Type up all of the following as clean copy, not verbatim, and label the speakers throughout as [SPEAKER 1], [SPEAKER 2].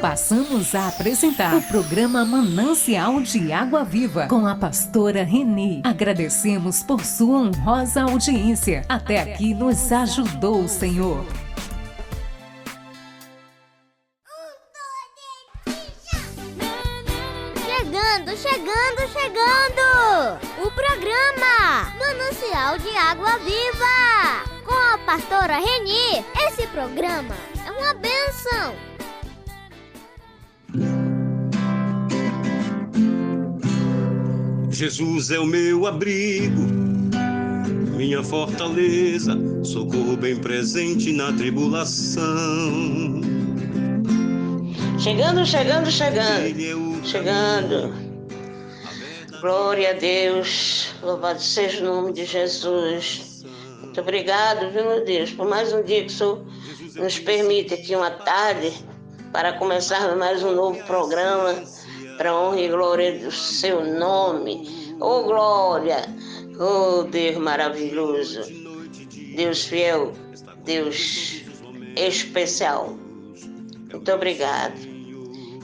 [SPEAKER 1] Passamos a apresentar o programa Manancial de Água Viva com a pastora Reni. Agradecemos por sua honrosa audiência. Até aqui nos ajudou o Senhor.
[SPEAKER 2] Chegando! O programa Manancial de Água Viva com a pastora Reni. Esse programa é uma bênção.
[SPEAKER 3] Jesus é o meu abrigo, minha fortaleza, socorro bem presente na tribulação.
[SPEAKER 4] Chegando. Glória a Deus, louvado seja o nome de Jesus. Muito obrigado, viu, meu Deus, por mais um dia que o Senhor nos permite aqui uma tarde para começar mais um novo programa para a honra e glória do seu nome. Oh, glória! Oh, Deus maravilhoso! Deus fiel, Deus especial. Muito obrigado.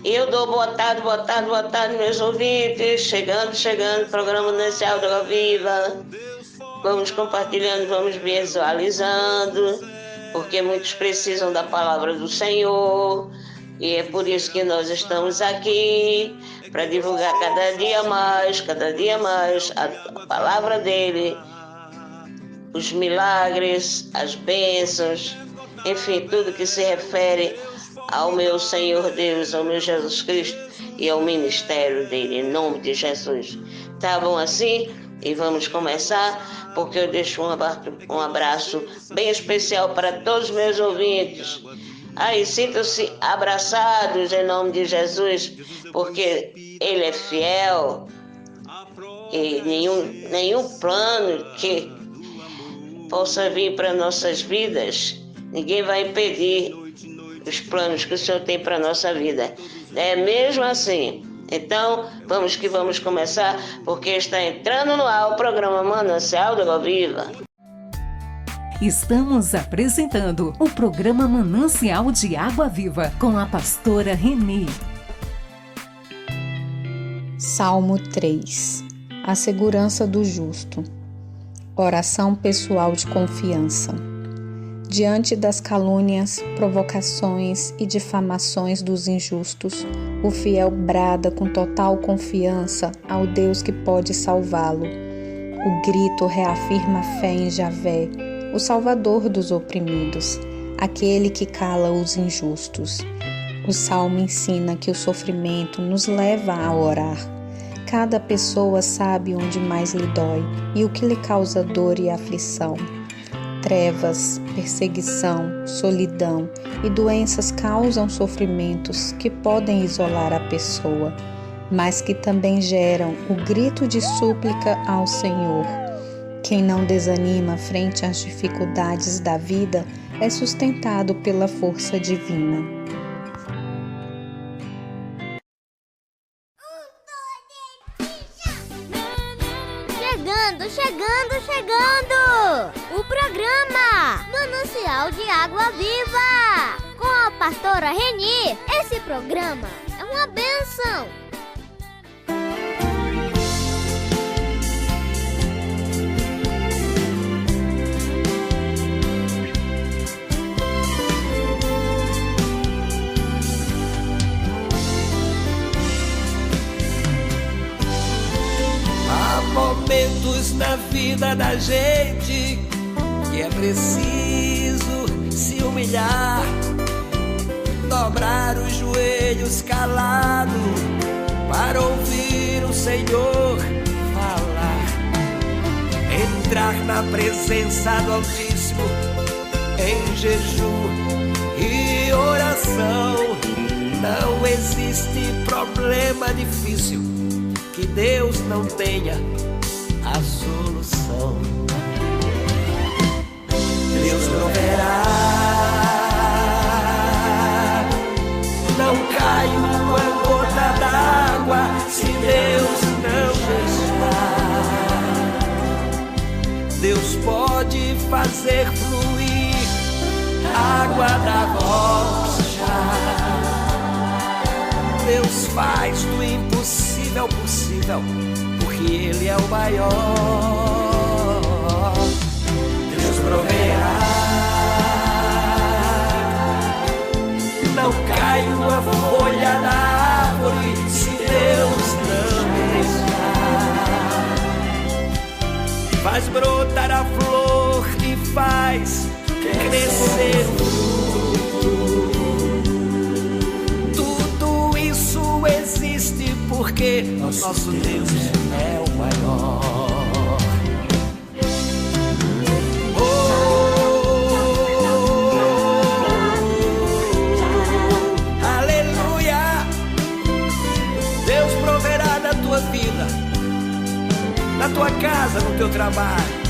[SPEAKER 4] Eu dou boa tarde, meus ouvintes. Chegando, programa Manancial de Água Viva. Vamos compartilhando, vamos visualizando, porque muitos precisam da palavra do Senhor. E é por isso que nós estamos aqui, para divulgar cada dia mais a palavra dele, os milagres, as bênçãos, enfim, tudo que se refere ao meu Senhor Deus, ao meu Jesus Cristo e ao ministério dele, em nome de Jesus. Tá bom assim? E vamos começar, porque eu deixo um abraço bem especial para todos os meus ouvintes. Aí, sintam-se abraçados em nome de Jesus, porque ele é fiel e nenhum plano que possa vir para nossas vidas, ninguém vai impedir os planos que o Senhor tem para a nossa vida. É mesmo assim. Então, vamos começar, porque está entrando no ar o programa Manancial de Água Viva.
[SPEAKER 1] Estamos apresentando o programa Manancial de Água Viva com a pastora Reni.
[SPEAKER 5] Salmo 3. A segurança do justo. Oração pessoal de confiança. Diante das calúnias, provocações e difamações dos injustos, o fiel brada com total confiança ao Deus que pode salvá-lo. O grito reafirma a fé em Javé, o Salvador dos oprimidos, aquele que cala os injustos. O Salmo ensina que o sofrimento nos leva a orar. Cada pessoa sabe onde mais lhe dói e o que lhe causa dor e aflição. Trevas, perseguição, solidão e doenças causam sofrimentos que podem isolar a pessoa, mas que também geram o grito de súplica ao Senhor. Quem não desanima frente às dificuldades da vida é sustentado pela força divina.
[SPEAKER 2] Chegando! O programa Manancial de Água Viva com a pastora Reni. Esse programa é uma bênção.
[SPEAKER 6] Há momentos na vida da gente que é preciso se humilhar, dobrar os joelhos calado para ouvir o Senhor falar, entrar na presença do Altíssimo em jejum e oração. Não existe problema difícil que Deus não tenha a solução. Deus proverá, não cai uma gota d'água se Deus não deixar. Deus pode fazer fluir água da rocha. Deus faz do impossível possível, porque Ele é o maior. Deus proverá, não cai uma folha da árvore se Deus não deixar. Faz brotar a flor e faz crescer o fruto. Tudo isso existe porque nosso Deus é o maior. Aleluia! Deus proverá da tua vida, na tua casa, no teu trabalho.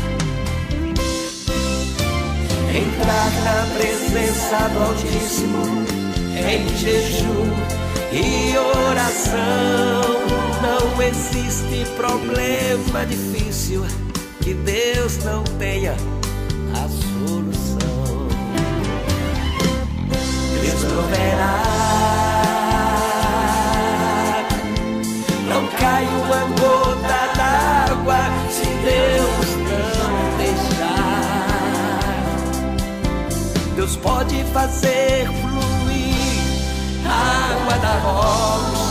[SPEAKER 6] Entrar na presença do Altíssimo em jejum e oração. Não existe problema difícil que Deus não tenha a solução. Deus proverá, não cai uma gota d'água se Deus não deixar. Deus pode fazer fluir a água da rocha.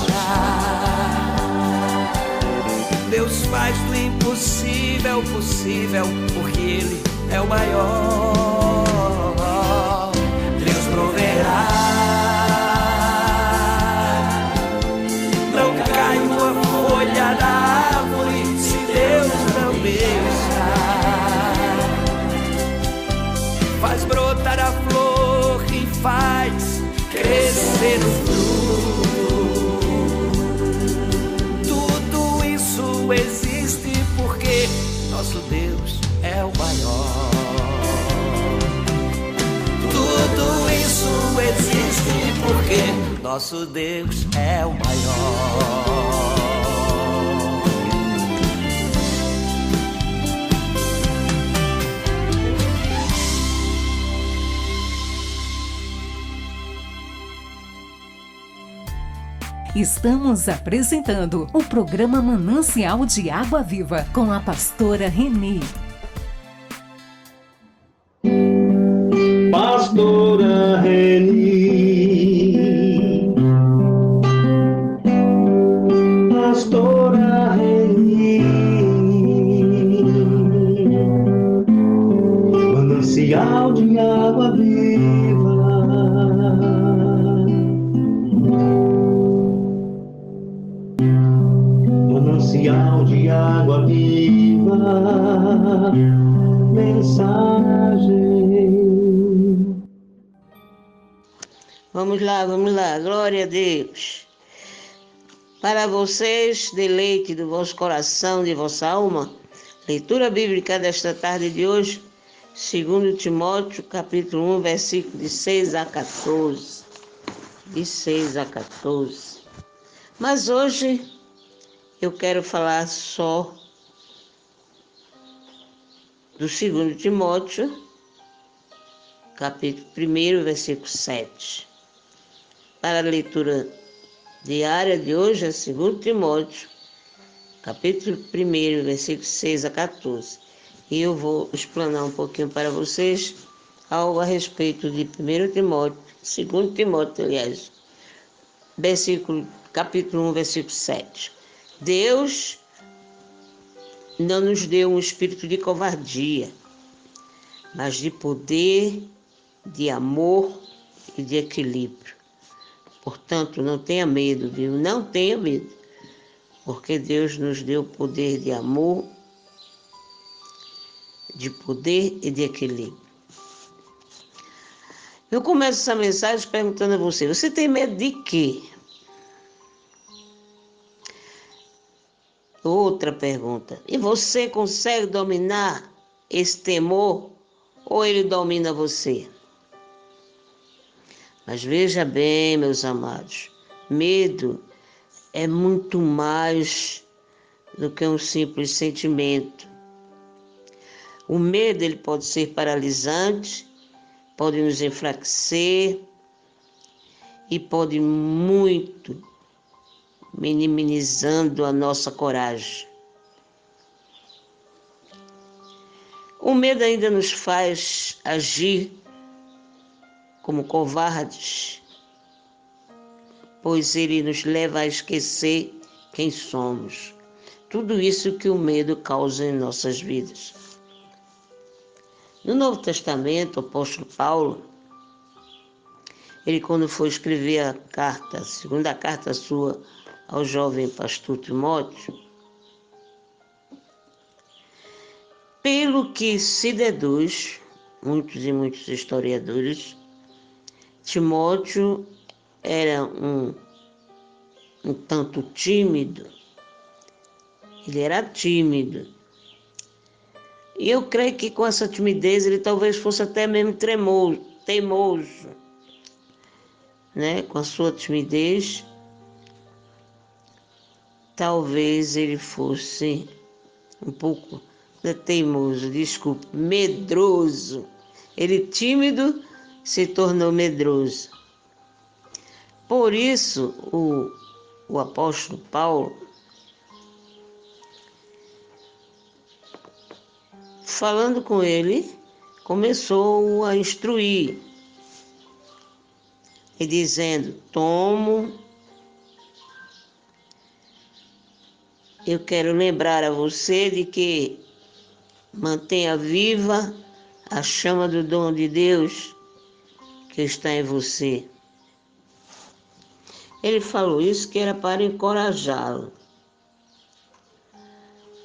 [SPEAKER 6] Deus faz do impossível possível, porque Ele é o maior. Deus proverá, não cai uma folha da árvore se Deus não deixar. Faz brotar a flor e faz crescer o fruto. Tudo isso existe porque nosso Deus é o maior. Tudo isso existe porque nosso Deus é o maior.
[SPEAKER 1] Estamos apresentando o programa Manancial de Água Viva com a pastora Renê.
[SPEAKER 3] Pastora Renê, pastora Renê, manancial de água viva. Manancial de água viva, mensagem.
[SPEAKER 4] Vamos lá, glória a Deus. Para vocês, deleite do vosso coração, de vossa alma, leitura bíblica desta tarde de hoje, 2 Timóteo, capítulo 1, versículo de 6 a 14. De 6 a 14. Mas hoje eu quero falar só do 2 Timóteo, capítulo 1, versículo 7. Para a leitura diária de hoje é 2 Timóteo, capítulo 1, versículo 6 a 14. E eu vou explanar um pouquinho para vocês algo a respeito de 1 Timóteo, 2 Timóteo, aliás, capítulo 1, versículo 7. Deus não nos deu um espírito de covardia, mas de poder, de amor e de equilíbrio. Portanto, não tenha medo, viu? Não tenha medo, porque Deus nos deu poder de amor, de poder e de equilíbrio. Eu começo essa mensagem perguntando a você: você tem medo de quê? Outra pergunta: e você consegue dominar esse temor ou ele domina você? Mas veja bem, meus amados, medo é muito mais do que um simples sentimento. O medo ele pode ser paralisante, pode nos enfraquecer e pode muito minimizando a nossa coragem. O medo ainda nos faz agir como covardes, pois ele nos leva a esquecer quem somos. Tudo isso que o medo causa em nossas vidas. No Novo Testamento, o apóstolo Paulo, ele quando foi escrever a segunda carta sua ao jovem pastor Timóteo, pelo que se deduz, muitos e muitos historiadores, Timóteo era um tanto tímido. Ele era tímido. E eu creio que com essa timidez ele talvez fosse até mesmo teimoso, né? Com a sua timidez, talvez ele fosse um pouco teimoso, medroso. Ele tímido se tornou medroso. Por isso, o apóstolo Paulo, falando com ele, começou a instruir e dizendo: eu quero lembrar a você de que mantenha viva a chama do dom de Deus que está em você. Ele falou isso que era para encorajá-lo.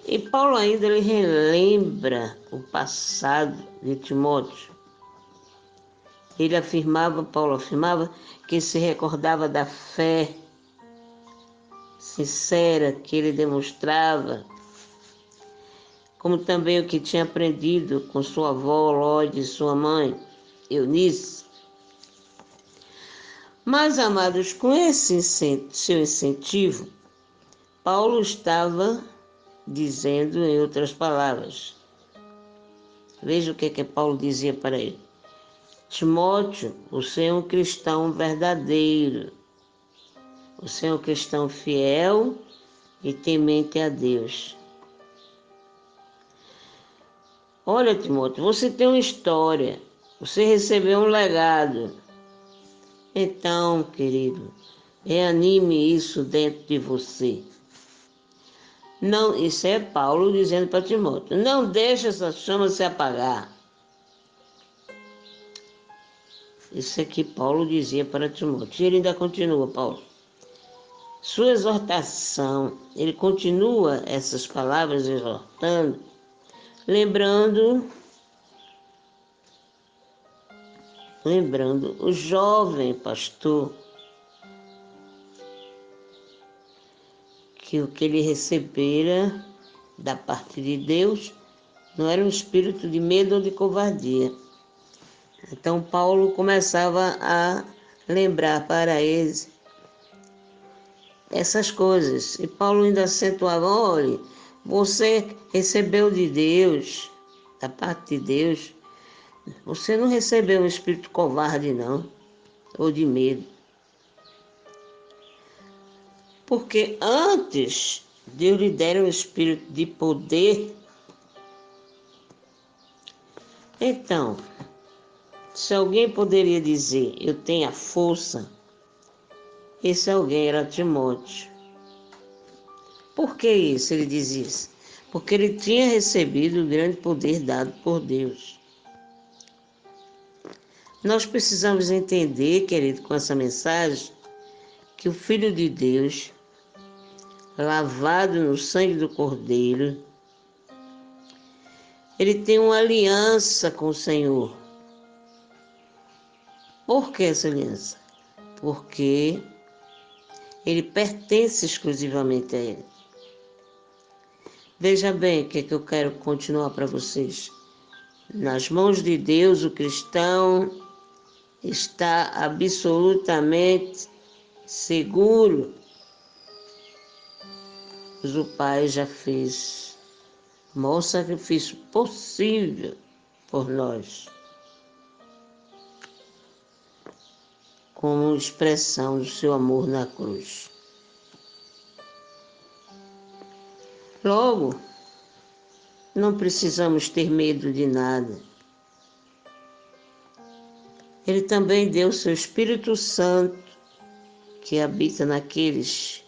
[SPEAKER 4] E Paulo ainda ele relembra o passado de Timóteo. Paulo afirmava que se recordava da fé sincera que ele demonstrava, como também o que tinha aprendido com sua avó Lóide e sua mãe, Eunice. Mas, amados, com esse seu incentivo, Paulo estava dizendo em outras palavras. Veja o que Paulo dizia para ele. Timóteo, você é um cristão verdadeiro. Você é um cristão fiel e temente a Deus. Olha, Timóteo, você tem uma história. Você recebeu um legado. Então, querido, reanime isso dentro de você. Não, isso é Paulo dizendo para Timóteo, não deixe essa chama se apagar. Isso é que Paulo dizia para Timóteo. E ele ainda continua, Paulo. Sua exortação, ele continua essas palavras exortando, lembrando o jovem pastor que o que ele recebera da parte de Deus não era um espírito de medo ou de covardia. Então Paulo começava a lembrar para eles essas coisas. E Paulo ainda acentuava, olha, você recebeu de Deus, da parte de Deus, você não recebeu um espírito covarde não, ou de medo. Porque antes Deus lhe dera um espírito de poder. Então, se alguém poderia dizer, eu tenho a força, esse alguém era Timóteo. Por que isso? Ele diz isso. Porque ele tinha recebido o grande poder dado por Deus. Nós precisamos entender, querido, com essa mensagem, que o Filho de Deus, lavado no sangue do Cordeiro, ele tem uma aliança com o Senhor. Por que essa aliança? Porque ele pertence exclusivamente a ele. Veja bem o que eu quero continuar para vocês. Nas mãos de Deus, o cristão está absolutamente seguro, pois o Pai já fez o maior sacrifício possível por nós, como expressão do seu amor na cruz. Logo, não precisamos ter medo de nada. Ele também deu seu Espírito Santo, que habita naqueles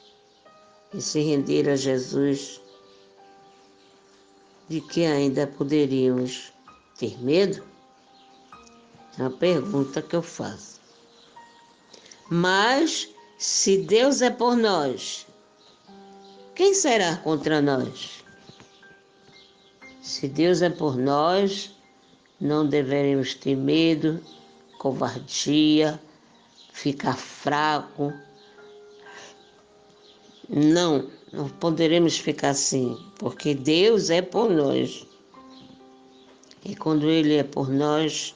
[SPEAKER 4] que se renderam a Jesus. De que ainda poderíamos ter medo? É uma pergunta que eu faço. Mas, se Deus é por nós, quem será contra nós? Se Deus é por nós, não deveremos ter medo, covardia, ficar fraco. Não poderemos ficar assim, porque Deus é por nós. E quando Ele é por nós,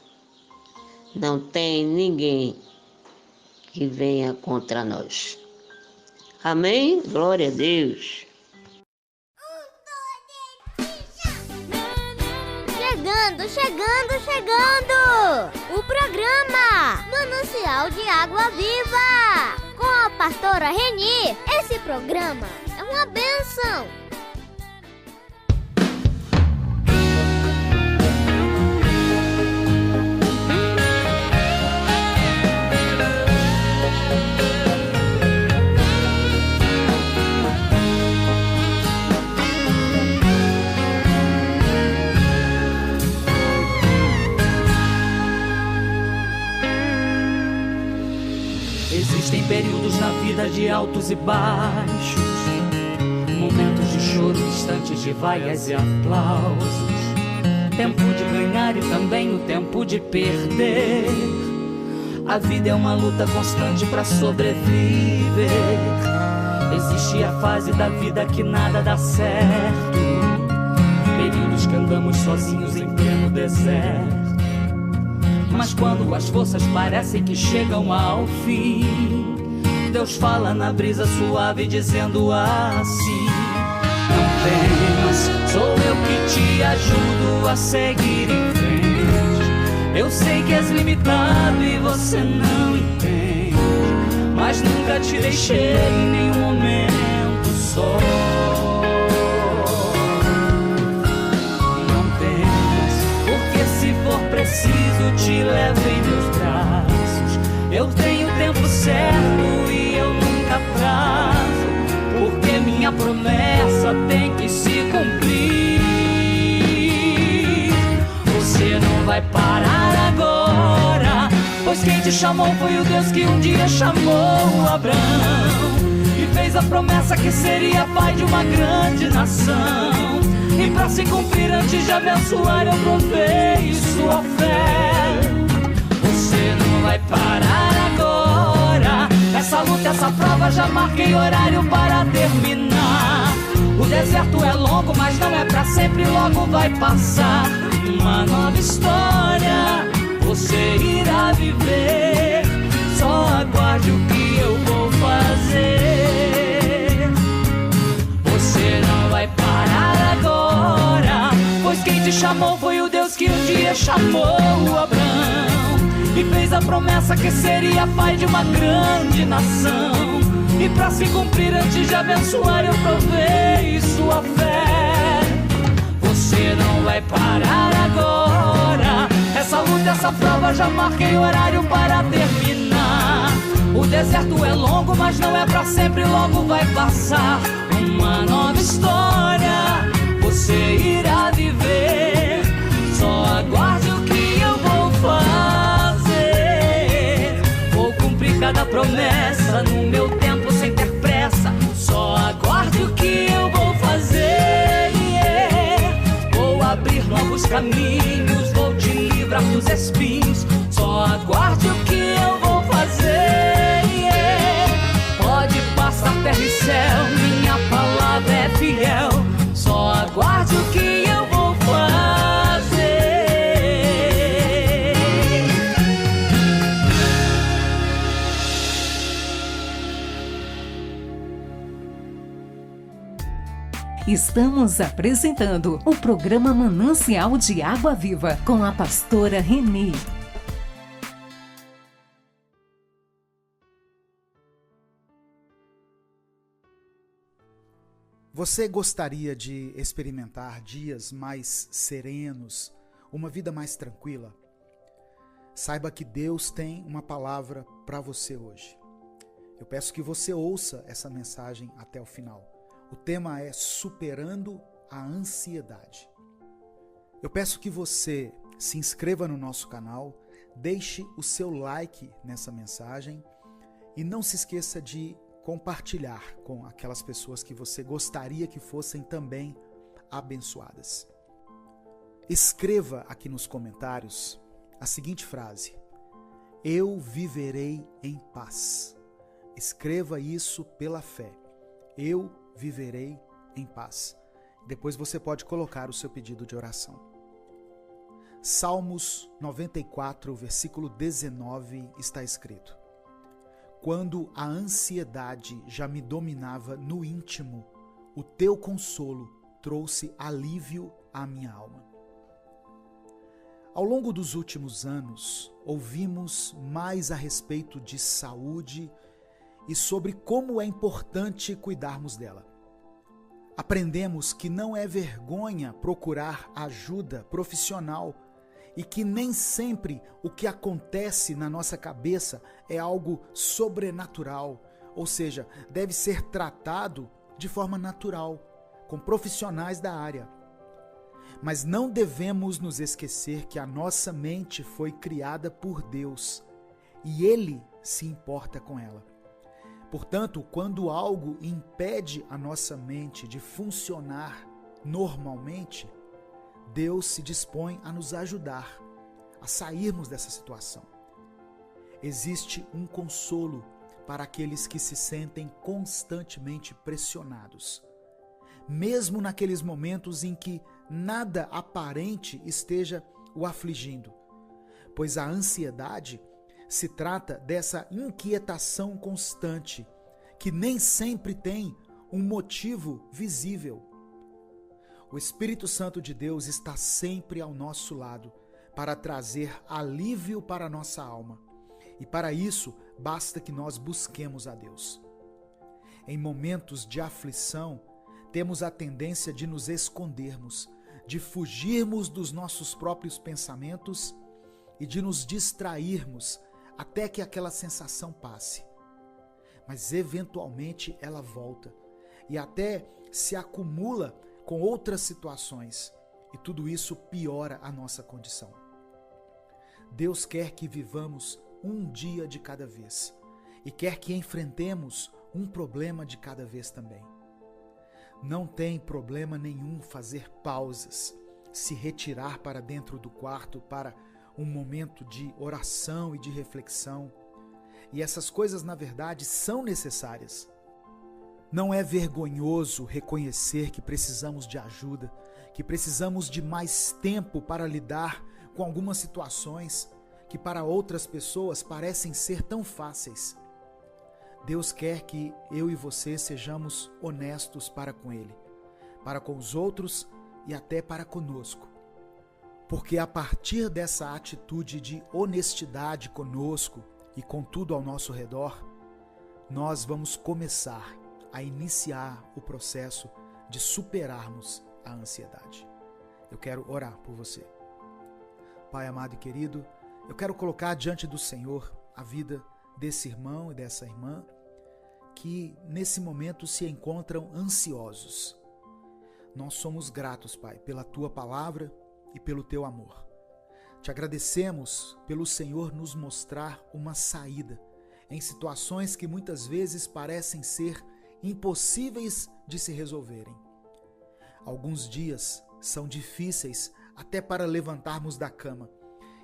[SPEAKER 4] não tem ninguém que venha contra nós. Amém? Glória a Deus.
[SPEAKER 2] Chegando! O programa Manancial de Água Viva, com a pastora Reni. Esse programa é uma bênção.
[SPEAKER 6] Existem períodos na vida de altos e baixos, momentos de choro, instantes de vaias e aplausos, tempo de ganhar e também o tempo de perder. A vida é uma luta constante para sobreviver. Existe a fase da vida que nada dá certo, períodos que andamos sozinhos em pleno deserto. Mas quando as forças parecem que chegam ao fim, Deus fala na brisa suave dizendo assim: não temas, sou eu que te ajudo a seguir em frente. Eu sei que és limitado e você não entende, mas nunca te deixei em nenhum momento só. Preciso, te levo em meus braços. Eu tenho tempo certo e eu nunca atraso, porque minha promessa tem que se cumprir. Você não vai parar agora, pois quem te chamou foi o Deus que um dia chamou Abraão e fez a promessa que seria pai de uma grande nação. E pra se cumprir antes de abençoar eu provei sua fé. Você não vai parar agora, essa luta, essa prova já marquei horário para terminar. O deserto é longo, mas não é pra sempre, logo vai passar. Uma nova história você irá viver, só aguarde o que eu vou fazer. Você não vai parar agora, pois quem te chamou foi o Deus que um dia chamou Abraão e fez a promessa que seria pai de uma grande nação. E pra se cumprir antes de abençoar eu provei sua fé. Você não vai parar agora, essa luta, essa prova já marquei horário para terminar. O deserto é longo, mas não é pra sempre, logo vai passar. Uma nova história você irá viver, só aguarde o que eu vou fazer. Vou cumprir cada promessa no meu tempo sem ter pressa, só aguarde o que eu vou fazer. Vou abrir novos caminhos, vou te livrar dos espinhos, só aguarde o que eu vou fazer. Pode passar terra e céu, minha palavra é fiel, só aguarde o que eu vou fazer.
[SPEAKER 1] Estamos apresentando o programa Manancial de Água Viva com a pastora Reni.
[SPEAKER 7] Você gostaria de experimentar dias mais serenos, uma vida mais tranquila? Saiba que Deus tem uma palavra para você hoje. Eu peço que você ouça essa mensagem até o final. O tema é Superando a Ansiedade. Eu peço que você se inscreva no nosso canal, deixe o seu like nessa mensagem e não se esqueça de compartilhar com aquelas pessoas que você gostaria que fossem também abençoadas. Escreva aqui nos comentários a seguinte frase: eu viverei em paz. Escreva isso pela fé. Eu viverei em paz. Depois você pode colocar o seu pedido de oração. Salmos 94, versículo 19, está escrito: quando a ansiedade já me dominava no íntimo, o teu consolo trouxe alívio à minha alma. Ao longo dos últimos anos, ouvimos mais a respeito de saúde e sobre como é importante cuidarmos dela. Aprendemos que não é vergonha procurar ajuda profissional e que nem sempre o que acontece na nossa cabeça é algo sobrenatural, ou seja, deve ser tratado de forma natural, com profissionais da área. Mas não devemos nos esquecer que a nossa mente foi criada por Deus e Ele se importa com ela. Portanto, quando algo impede a nossa mente de funcionar normalmente, Deus se dispõe a nos ajudar a sairmos dessa situação. Existe um consolo para aqueles que se sentem constantemente pressionados, mesmo naqueles momentos em que nada aparente esteja o afligindo, pois a ansiedade se trata dessa inquietação constante que nem sempre tem um motivo visível. O Espírito Santo de Deus está sempre ao nosso lado para trazer alívio para a nossa alma. E para isso, basta que nós busquemos a Deus. Em momentos de aflição, temos a tendência de nos escondermos, de fugirmos dos nossos próprios pensamentos e de nos distrairmos até que aquela sensação passe. Mas eventualmente ela volta e até se acumula com outras situações, e tudo isso piora a nossa condição. Deus quer que vivamos um dia de cada vez e quer que enfrentemos um problema de cada vez também. Não tem problema nenhum fazer pausas, se retirar para dentro do quarto para um momento de oração e de reflexão. E essas coisas, na verdade, são necessárias. Não é vergonhoso reconhecer que precisamos de ajuda, que precisamos de mais tempo para lidar com algumas situações que para outras pessoas parecem ser tão fáceis. Deus quer que eu e você sejamos honestos para com Ele, para com os outros e até para conosco. Porque a partir dessa atitude de honestidade conosco e com tudo ao nosso redor, nós vamos começar a iniciar o processo de superarmos a ansiedade. Eu quero orar por você. Pai amado e querido, eu quero colocar diante do Senhor a vida desse irmão e dessa irmã que nesse momento se encontram ansiosos. Nós somos gratos, Pai, pela Tua palavra e pelo Teu amor. Te agradecemos pelo Senhor nos mostrar uma saída em situações que muitas vezes parecem ser impossíveis de se resolverem. Alguns dias são difíceis até para levantarmos da cama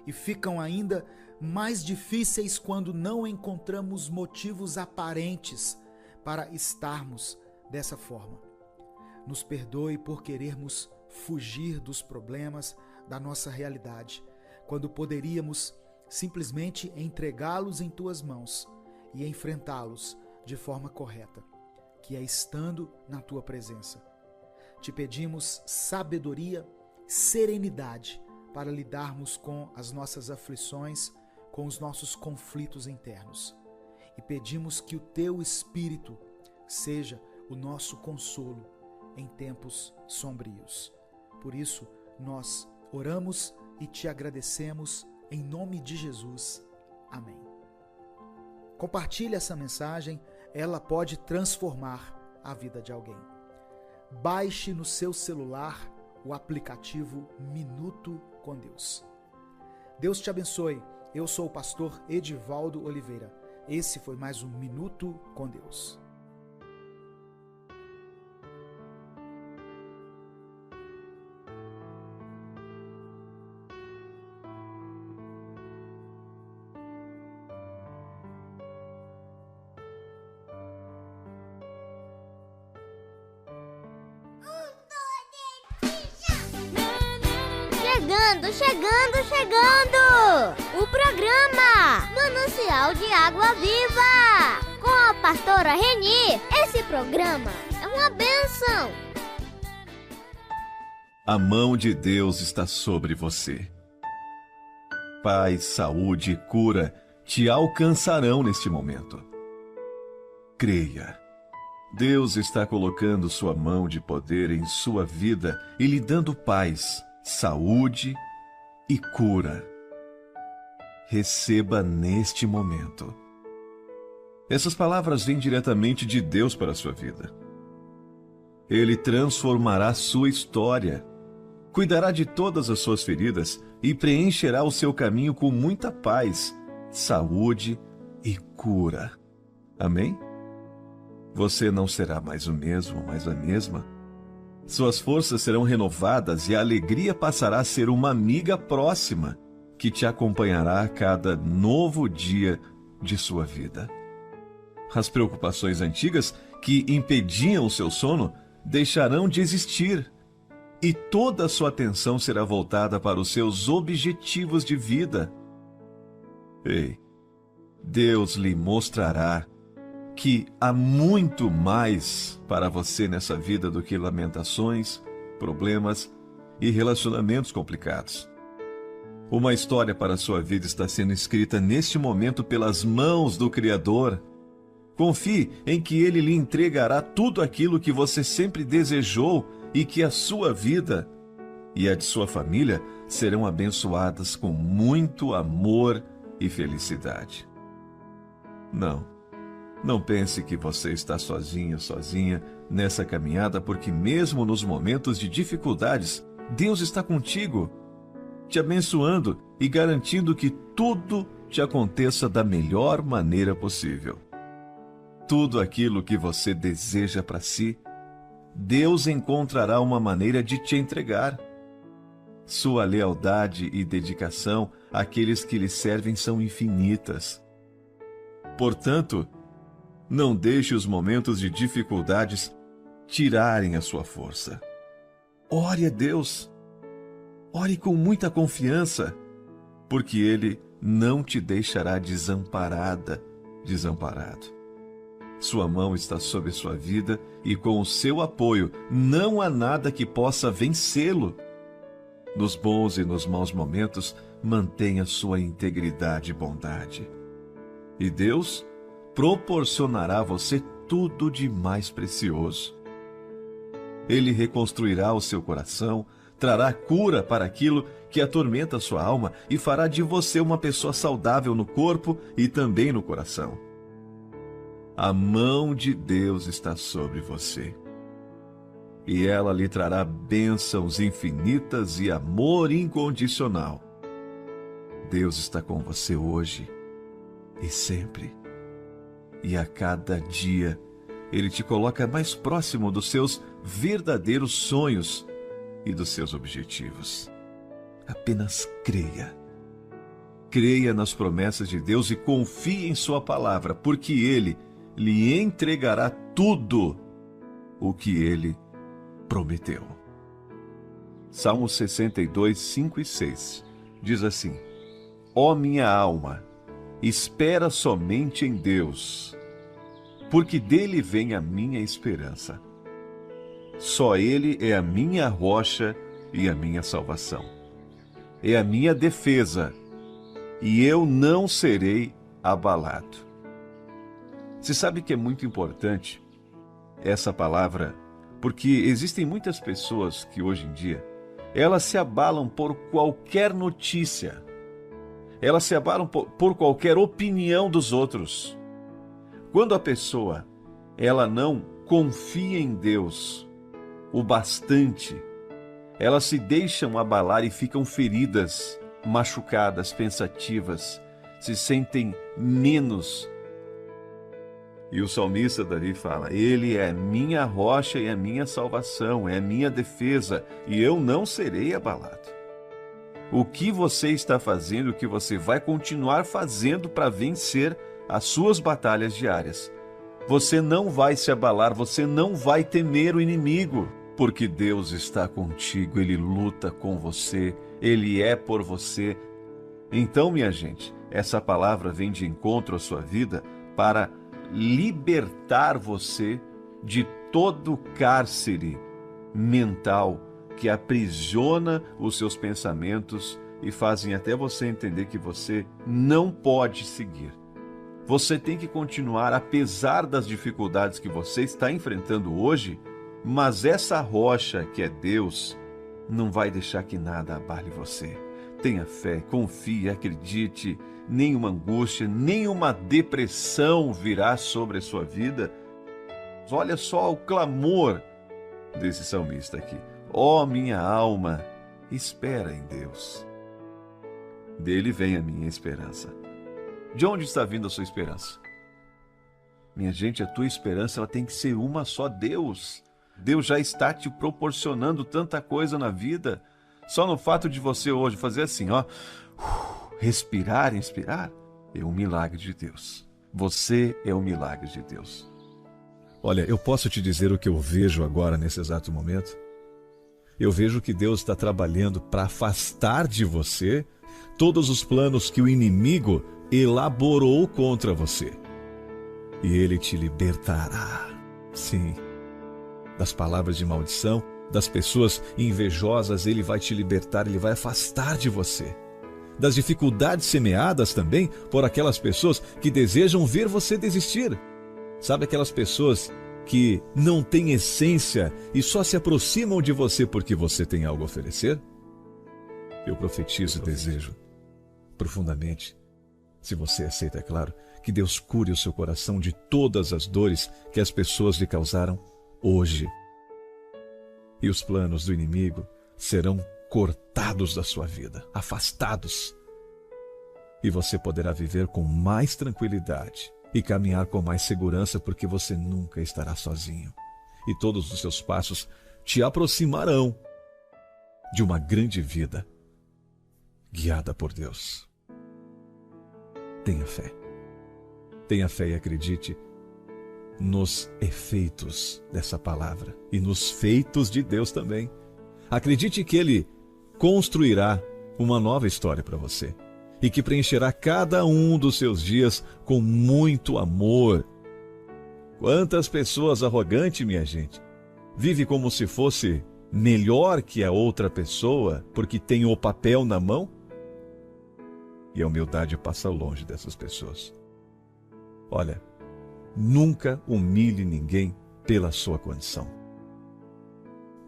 [SPEAKER 7] e ficam ainda mais difíceis quando não encontramos motivos aparentes para estarmos dessa forma. Nos perdoe por querermos fugir dos problemas da nossa realidade, quando poderíamos simplesmente entregá-los em Tuas mãos e enfrentá-los de forma correta, que é estando na Tua presença. Te pedimos sabedoria, serenidade para lidarmos com as nossas aflições, com os nossos conflitos internos. E pedimos que o Teu Espírito seja o nosso consolo em tempos sombrios. Por isso, nós oramos e te agradecemos em nome de Jesus. Amém. Compartilhe essa mensagem, ela pode transformar a vida de alguém. Baixe no seu celular o aplicativo Minuto com Deus. Deus te abençoe. Eu sou o pastor Edivaldo Oliveira. Esse foi mais um Minuto com Deus.
[SPEAKER 2] Chegando! O programa Manancial de Água Viva, com a pastora Reni. Esse programa é uma bênção.
[SPEAKER 8] A mão de Deus está sobre você. Paz, saúde e cura te alcançarão neste momento. Creia. Deus está colocando sua mão de poder em sua vida e lhe dando paz, saúde e cura. Receba neste momento. Essas palavras vêm diretamente de Deus para a sua vida. Ele transformará sua história, cuidará de todas as suas feridas e preencherá o seu caminho com muita paz, saúde e cura. Amém? Você não será mais o mesmo, mais a mesma. Suas forças serão renovadas e a alegria passará a ser uma amiga próxima que te acompanhará a cada novo dia de sua vida. As preocupações antigas que impediam o seu sono deixarão de existir e toda a sua atenção será voltada para os seus objetivos de vida. Ei, Deus lhe mostrará que há muito mais para você nessa vida do que lamentações, problemas e relacionamentos complicados. Uma história para a sua vida está sendo escrita neste momento pelas mãos do Criador. Confie em que Ele lhe entregará tudo aquilo que você sempre desejou e que a sua vida e a de sua família serão abençoadas com muito amor e felicidade. Não pense que você está sozinho, sozinha nessa caminhada, porque mesmo nos momentos de dificuldades, Deus está contigo, te abençoando e garantindo que tudo te aconteça da melhor maneira possível. Tudo aquilo que você deseja para si, Deus encontrará uma maneira de te entregar. Sua lealdade e dedicação àqueles que lhe servem são infinitas. Portanto, não deixe os momentos de dificuldades tirarem a sua força. Ore a Deus. Ore com muita confiança, porque Ele não te deixará desamparado. Sua mão está sobre sua vida e com o seu apoio não há nada que possa vencê-lo. Nos bons e nos maus momentos, mantenha sua integridade e bondade. E Deus proporcionará a você tudo de mais precioso. Ele reconstruirá o seu coração, trará cura para aquilo que atormenta a sua alma e fará de você uma pessoa saudável no corpo e também no coração. A mão de Deus está sobre você. E ela lhe trará bênçãos infinitas e amor incondicional. Deus está com você hoje e sempre. E a cada dia, Ele te coloca mais próximo dos seus verdadeiros sonhos e dos seus objetivos. Apenas creia. Creia nas promessas de Deus e confie em sua palavra, porque Ele lhe entregará tudo o que Ele prometeu. Salmo 62, 5 e 6 diz assim: Ó minha alma, espera somente em Deus, porque dele vem a minha esperança. Só Ele é a minha rocha e a minha salvação. É a minha defesa, e eu não serei abalado. Você sabe que é muito importante essa palavra Porque existem muitas pessoas que hoje em dia, elas se abalam por qualquer notícia. Elas se abalam por qualquer opinião dos outros. Quando a pessoa, ela não confia em Deus o bastante, elas se deixam abalar e ficam feridas, machucadas, pensativas, se sentem menos. E o salmista Davi fala: Ele é minha rocha e a minha salvação, é a minha defesa, e eu não serei abalado. O que você está fazendo, o que você vai continuar fazendo para vencer as suas batalhas diárias? Você não vai se abalar, você não vai temer o inimigo, porque Deus está contigo, Ele luta com você, Ele é por você. Então, minha gente, essa palavra vem de encontro à sua vida para libertar você de todo cárcere mental que aprisiona os seus pensamentos e fazem até você entender que você não pode seguir. Você tem que continuar apesar das dificuldades que você está enfrentando hoje, mas essa rocha que é Deus não vai deixar que nada abale você. Tenha fé, confie, acredite, nenhuma angústia, nenhuma depressão virá sobre a sua vida. Olha só o clamor desse salmista aqui. Ó minha alma, espera em Deus. Dele vem a minha esperança. De onde está vindo a sua esperança? Minha gente, a tua esperança ela tem que ser uma só, Deus. Deus já está te proporcionando tanta coisa na vida. Só no fato de você hoje fazer assim, ó, respirar, inspirar, é um milagre de Deus. Você é um milagre de Deus.
[SPEAKER 9] Olha, eu posso te dizer o que eu vejo agora nesse exato momento? Eu vejo que Deus está trabalhando para afastar de você todos os planos que o inimigo elaborou contra você. E Ele te libertará, sim, das palavras de maldição, das pessoas invejosas. Ele vai te libertar, Ele vai afastar de você. Das dificuldades semeadas também por aquelas pessoas que desejam ver você desistir. Sabe aquelas pessoas que não têm essência e só se aproximam de você porque você tem algo a oferecer? Eu profetizo e desejo profundamente, se você aceita, é claro, que Deus cure o seu coração de todas as dores que as pessoas lhe causaram hoje. E os planos do inimigo serão cortados da sua vida, afastados. E você poderá viver com mais tranquilidade e caminhar com mais segurança, porque você nunca estará sozinho. E todos os seus passos te aproximarão de uma grande vida guiada por Deus. Tenha fé. Tenha fé e acredite nos efeitos dessa palavra e nos feitos de Deus também. Acredite que Ele construirá uma nova história para você e que preencherá cada um dos seus dias com muito amor. Quantas pessoas arrogantes, minha gente, vive como se fosse melhor que a outra pessoa porque tem o papel na mão? E a humildade passa longe dessas pessoas. Olha, nunca humilhe ninguém pela sua condição.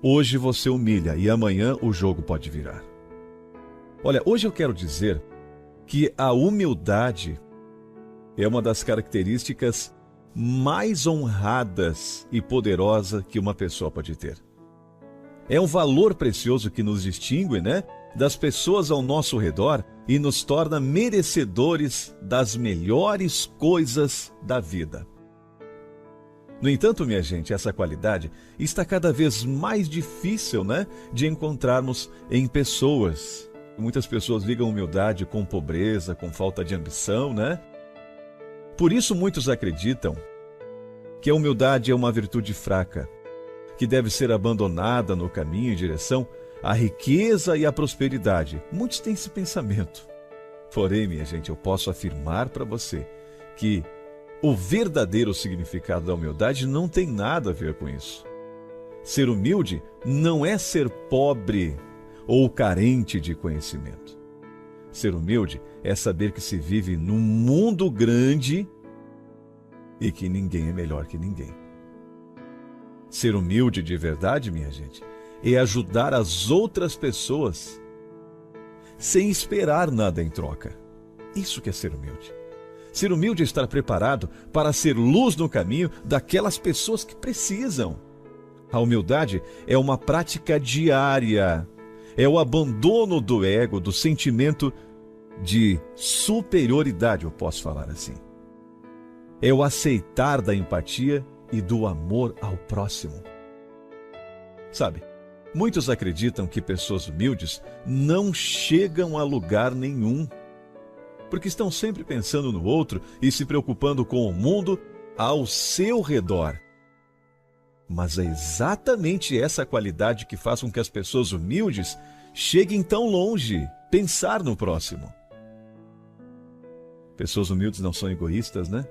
[SPEAKER 9] Hoje você humilha e amanhã o jogo pode virar. Olha, hoje eu quero dizer que a humildade é uma das características mais honradas e poderosa que uma pessoa pode ter. É um valor precioso que nos distingue, das pessoas ao nosso redor e nos torna merecedores das melhores coisas da vida. No entanto, minha gente, essa qualidade está cada vez mais difícil, de encontrarmos em pessoas. Muitas pessoas ligam humildade com pobreza, com falta de ambição, Por isso muitos acreditam que a humildade é uma virtude fraca, que deve ser abandonada no caminho em direção à riqueza e à prosperidade. Muitos têm esse pensamento. Porém, minha gente, eu posso afirmar para você que o verdadeiro significado da humildade não tem nada a ver com isso. Ser humilde não é ser pobre ou carente de conhecimento. Ser humilde é saber que se vive num mundo grande e que ninguém é melhor que ninguém. Ser humilde de verdade, minha gente, é ajudar as outras pessoas sem esperar nada em troca. Isso que é ser humilde. Ser humilde é estar preparado para ser luz no caminho daquelas pessoas que precisam. A humildade é uma prática diária. É o abandono do ego, do sentimento de superioridade, eu posso falar assim. É o aceitar da empatia e do amor ao próximo. Sabe, muitos acreditam que pessoas humildes não chegam a lugar nenhum, porque estão sempre pensando no outro e se preocupando com o mundo ao seu redor. Mas é exatamente essa qualidade que faz com que as pessoas humildes cheguem tão longe, pensar no próximo. Pessoas humildes não são egoístas, né?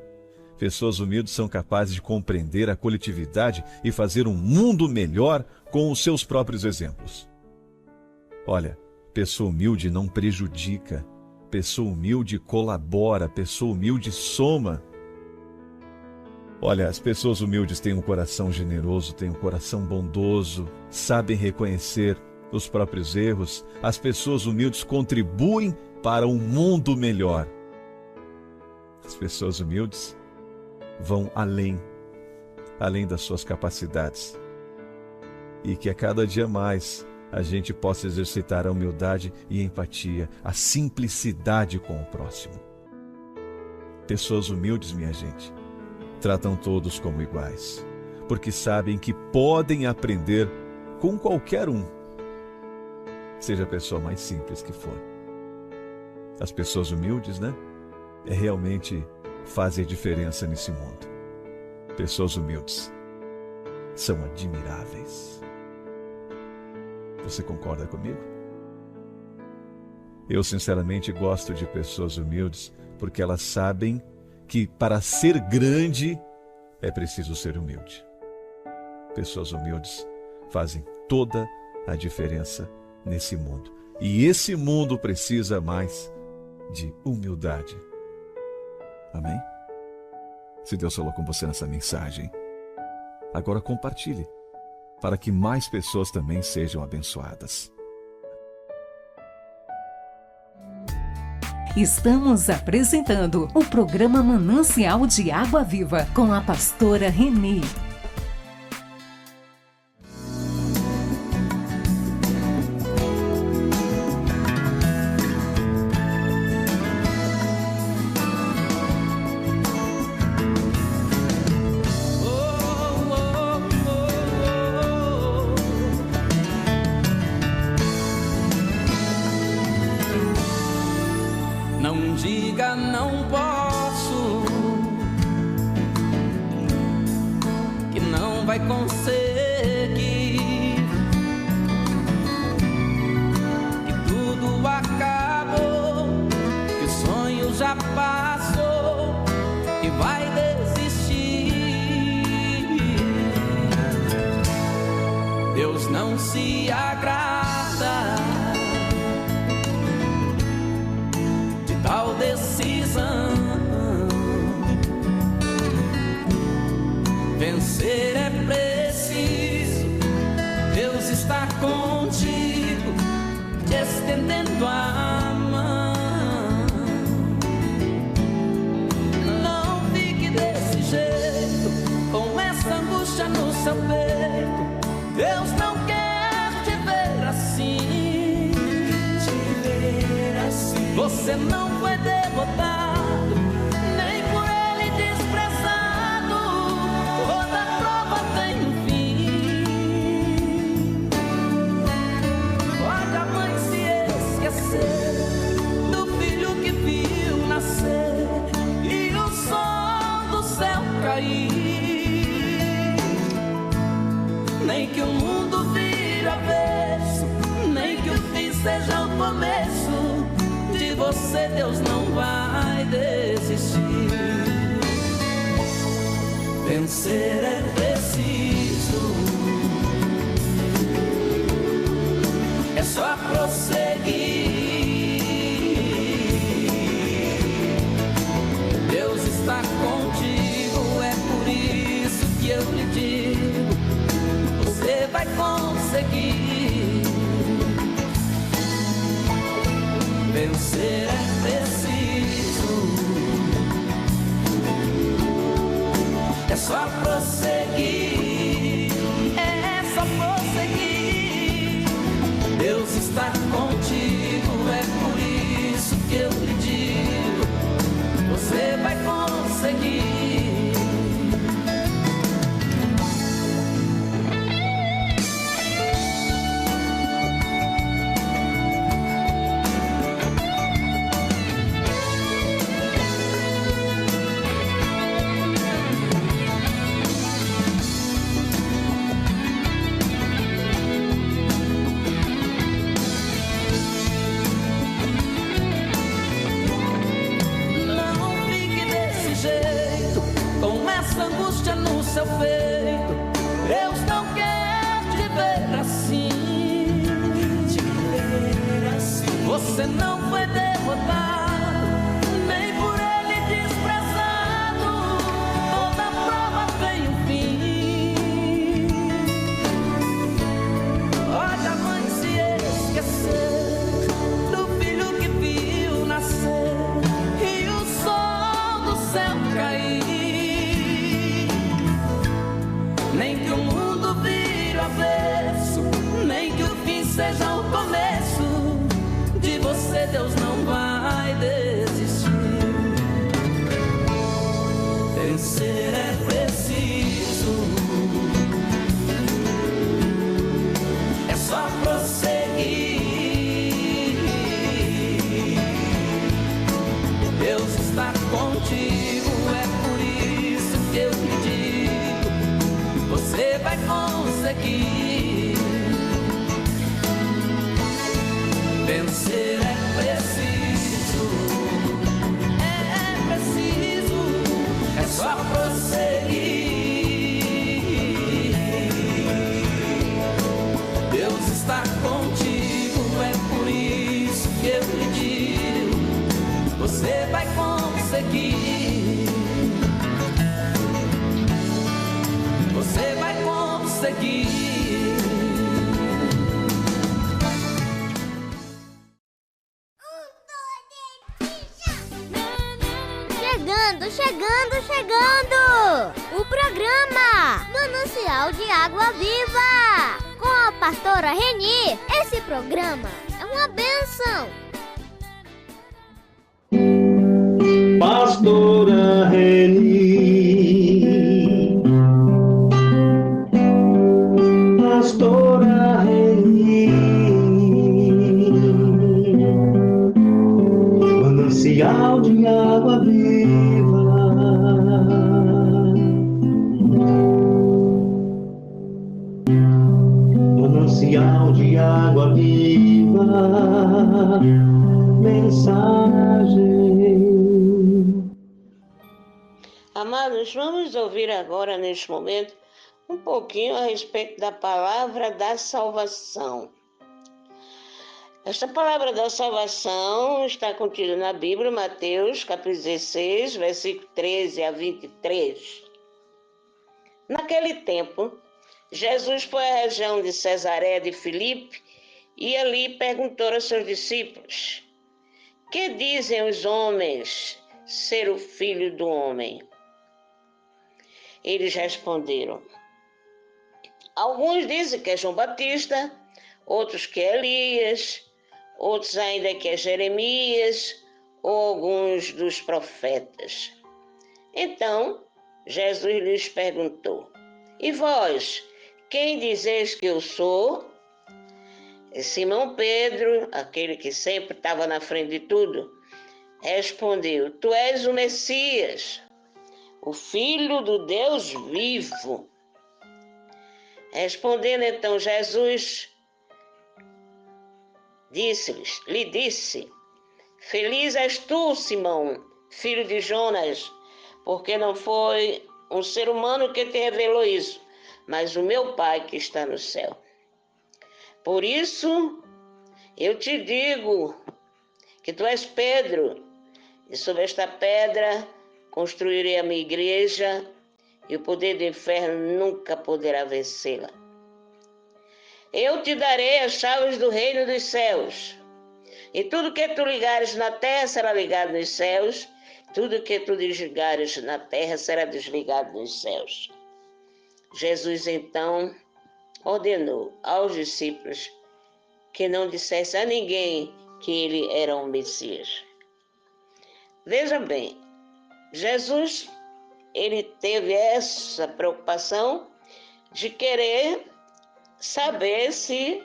[SPEAKER 9] Pessoas humildes são capazes de compreender a coletividade e fazer um mundo melhor com os seus próprios exemplos. Olha, pessoa humilde não prejudica, pessoa humilde colabora, pessoa humilde soma. Olha, as pessoas humildes têm um coração generoso, têm um coração bondoso, sabem reconhecer os próprios erros. As pessoas humildes contribuem para um mundo melhor. As pessoas humildes vão além das suas capacidades. E que a cada dia mais a gente possa exercitar a humildade e a empatia, a simplicidade com o próximo. Pessoas humildes, minha gente, tratam todos como iguais, porque sabem que podem aprender com qualquer um, seja a pessoa mais simples que for. As pessoas humildes, né? Realmente fazem diferença nesse mundo. Pessoas humildes são admiráveis. Você concorda comigo? Eu sinceramente gosto de pessoas humildes porque elas sabem que para ser grande é preciso ser humilde. Pessoas humildes fazem toda a diferença nesse mundo. E esse mundo precisa mais de humildade. Amém? Se Deus falou com você nessa mensagem, agora compartilhe, para que mais pessoas também sejam abençoadas.
[SPEAKER 1] Estamos apresentando o programa Manancial de Água Viva com a pastora Renê.
[SPEAKER 6] Não diga não posso, que não vai conseguir, que tudo acabou, que o sonho já passou, que vai desistir. Deus não se agrada tal decisão. Vencer é preciso, Deus está contigo, te estendendo a mão. Não fique desse jeito, com essa angústia no seu peito. Deus não quer te ver assim. Você não foi derrotado, nem por ele desprezado. Toda prova tem um fim. Pode a mãe se esquecer do filho que viu nascer e o sol do céu cair. Nem que o mundo vire avesso, nem que o fim seja o começo. De você Deus não vai desistir. Vencer é preciso, é só prosseguir. Deus está contigo, é por isso que eu lhe digo: Vencer é preciso, é só prosseguir, é só prosseguir. Deus está contigo, é por isso que eu lhe digo, você vai conseguir. Angústia no seu peito, Deus não quer te ver assim. Você não foi derrotado, nem por ele desprezado. Toda prova tem um fim. Olha a mãe se esquecer do filho que viu nascer e o sol do céu cair. Nem que o mundo vire o avesso, nem que o fim seja o começo, de você Deus não vai desistir. Vencer é preciso, é só prosseguir. Deus está contigo, é por isso que eu lhe digo, você vai conseguir. Vencer é preciso, é só prosseguir. Deus está contigo, é por isso que eu lhe digo, você vai conseguir. Você vai conseguir.
[SPEAKER 2] Chegando! O programa Manancial de Água Viva, com a pastora Reni. Esse programa é uma bênção.
[SPEAKER 3] Pastora Reni, Pastora Reni, manancial de água viva, manancial de água viva, mensagem.
[SPEAKER 4] Amados, vamos ouvir agora, neste momento, um pouquinho a respeito da palavra da salvação. Esta palavra da salvação está contida na Bíblia, Mateus, capítulo 16, versículo 13 a 23. Naquele tempo, Jesus foi à região de Cesareia de Filipe e ali perguntou aos seus discípulos: que dizem os homens ser o Filho do Homem? Eles responderam: alguns dizem que é João Batista, outros que é Elias, outros ainda que é Jeremias, ou alguns dos profetas. Então, Jesus lhes perguntou: e vós, quem dizeis que eu sou? E Simão Pedro, aquele que sempre estava na frente de tudo, respondeu: tu és o Messias, o Filho do Deus vivo. Respondendo então Jesus, lhe disse: feliz és tu, Simão, filho de Jonas, porque não foi um ser humano que te revelou isso, mas o meu Pai que está no céu. Por isso, eu te digo que tu és Pedro, e sobre esta pedra construirei a minha igreja, e o poder do inferno nunca poderá vencê-la. Eu te darei as chaves do reino dos céus, E tudo que tu ligares na terra será ligado nos céus, tudo que tu desligares na terra será desligado nos céus. Jesus então ordenou aos discípulos que não dissesse a ninguém que ele era um Messias. Veja bem, Jesus, ele teve essa preocupação de querer saber se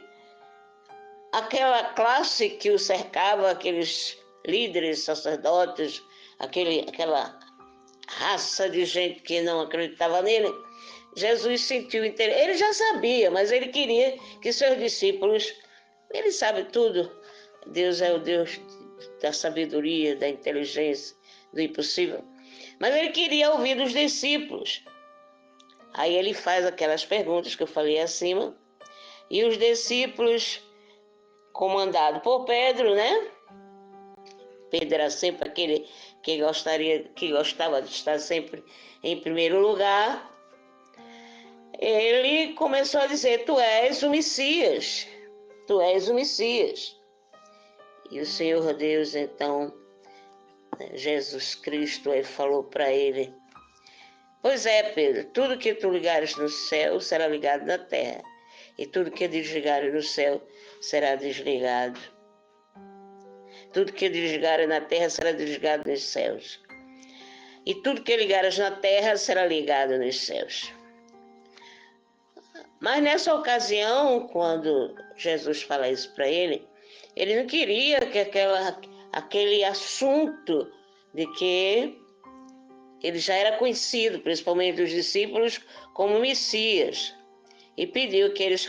[SPEAKER 4] aquela classe que o cercava, aqueles líderes, sacerdotes, aquela raça de gente que não acreditava nele, Jesus sentiu interesse. Ele já sabia, mas ele queria que seus discípulos, ele sabe tudo. Deus é o Deus da sabedoria, da inteligência, do impossível. Mas ele queria ouvir dos discípulos. Aí ele faz aquelas perguntas que eu falei acima, e os discípulos, comandado por Pedro, né? Pedro era sempre aquele que gostava de estar sempre em primeiro lugar. Ele começou a dizer: tu és o Messias, tu és o Messias. E o Senhor Deus, então, Jesus Cristo, ele falou para ele: pois é, Pedro, tudo que tu ligares no céu será ligado na terra, e tudo que desligares no céu será desligado. Tudo que desligares na terra será desligado nos céus. E tudo que ligares na terra será ligado nos céus. Mas nessa ocasião, quando Jesus fala isso para ele não queria que aquele assunto de que ele já era conhecido, principalmente dos discípulos, como Messias, e pediu que eles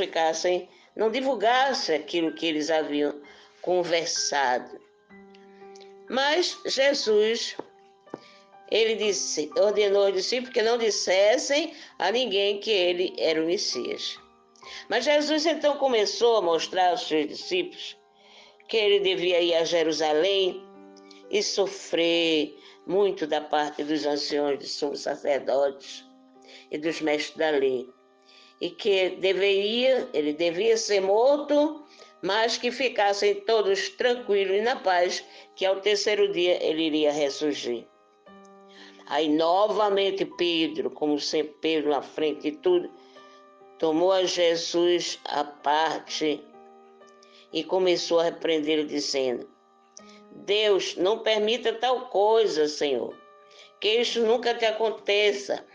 [SPEAKER 4] não divulgassem aquilo que eles haviam conversado. Mas Jesus, ele ordenou aos discípulos que não dissessem a ninguém que ele era o Messias. Mas Jesus então começou a mostrar aos seus discípulos que ele devia ir a Jerusalém e sofrer muito da parte dos anciões, dos sumos sacerdotes e dos mestres da lei. E que ele devia ser morto, mas que ficassem todos tranquilos e na paz, que ao terceiro dia ele iria ressurgir. Aí novamente Pedro, como sempre Pedro na frente de tudo, tomou a Jesus à parte e começou a repreendê-lo, dizendo: Deus, não permita tal coisa, Senhor, que isso nunca te aconteça.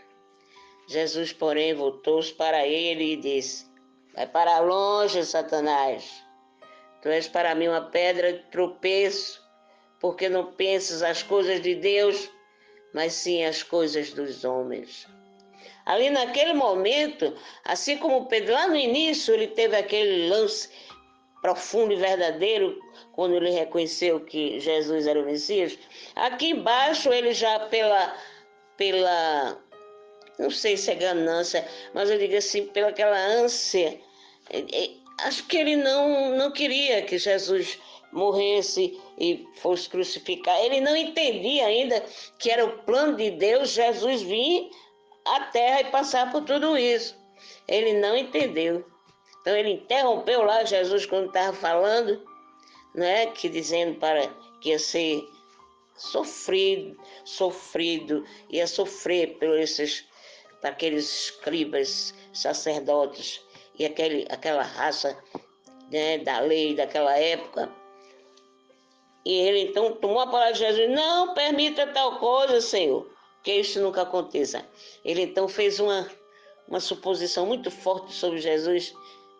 [SPEAKER 4] Jesus, porém, voltou-se para ele e disse: vai para longe, Satanás. Tu és para mim uma pedra de tropeço, porque não pensas as coisas de Deus, mas sim as coisas dos homens. Ali naquele momento, assim como Pedro, lá no início, ele teve aquele lance profundo e verdadeiro, quando ele reconheceu que Jesus era o Messias. Aqui embaixo, ele já pela não sei se é ganância, mas eu digo assim, pela aquela ânsia, acho que ele não queria que Jesus morresse e fosse crucificado. Ele não entendia ainda que era o plano de Deus Jesus vir à terra e passar por tudo isso. Ele não entendeu. Então ele interrompeu lá Jesus quando estava falando, né, que dizendo que ia ser sofrido, ia sofrer por aqueles escribas, sacerdotes e aquela raça, né, da lei daquela época. E ele então tomou a palavra de Jesus: não permita tal coisa, Senhor, que isso nunca aconteça. Ele então fez uma suposição muito forte sobre Jesus,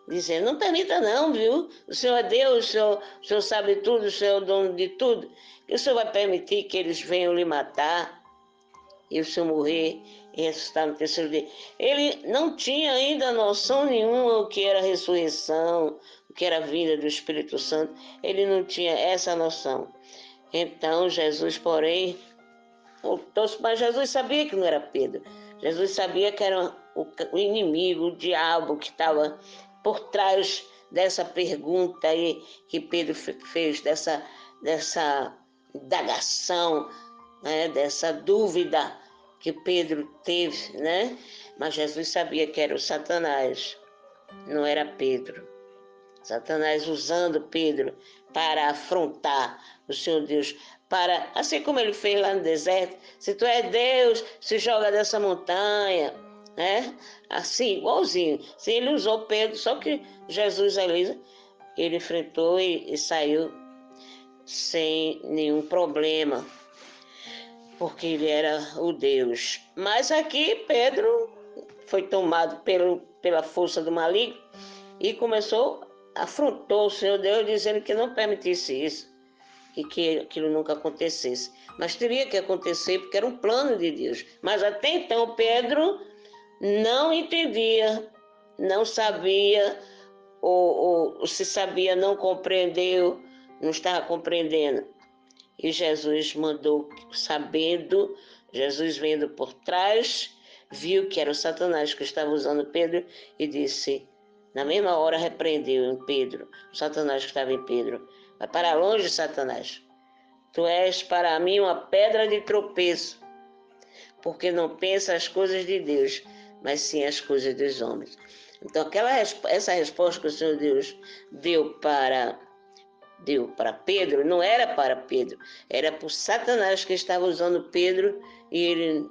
[SPEAKER 4] dizendo: não permita não, viu? O Senhor é Deus, o Senhor sabe tudo, o Senhor é o dono de tudo. Que o Senhor vai permitir que eles venham lhe matar e o Senhor morrer e ressuscitar no terceiro dia. Ele não tinha ainda noção nenhuma o que era ressurreição, o que era a vinda do Espírito Santo. Ele não tinha essa noção. Então Jesus, porém, voltou-se, mas Jesus sabia que não era Pedro. Jesus sabia que era o inimigo, o diabo, que estava por trás dessa pergunta aí que Pedro fez, dessa indagação, né, dessa dúvida que Pedro teve, né? Mas Jesus sabia que era o Satanás, não era Pedro. Satanás usando Pedro para afrontar o Senhor Deus, para, assim como ele fez lá no deserto, se tu é Deus, se joga dessa montanha, né? Assim, igualzinho. Se ele usou Pedro, só que Jesus ali, ele enfrentou e saiu sem nenhum problema, porque ele era o Deus. Mas aqui Pedro foi tomado pela força do maligno e afrontou o Senhor Deus, dizendo que não permitisse isso e que aquilo nunca acontecesse. Mas teria que acontecer, porque era um plano de Deus. Mas até então Pedro não entendia, não sabia, ou se sabia, não compreendeu, não estava compreendendo. E Jesus mandou, sabendo, Jesus vendo por trás, viu que era o Satanás que estava usando Pedro e disse, na mesma hora repreendeu em Pedro, o Satanás que estava em Pedro. Vai para longe, Satanás. Tu és para mim uma pedra de tropeço, porque não pensa as coisas de Deus, mas sim as coisas dos homens. Então, essa resposta que o Senhor Deus deu para Pedro, não era para Pedro, era para o Satanás que estava usando Pedro, e ele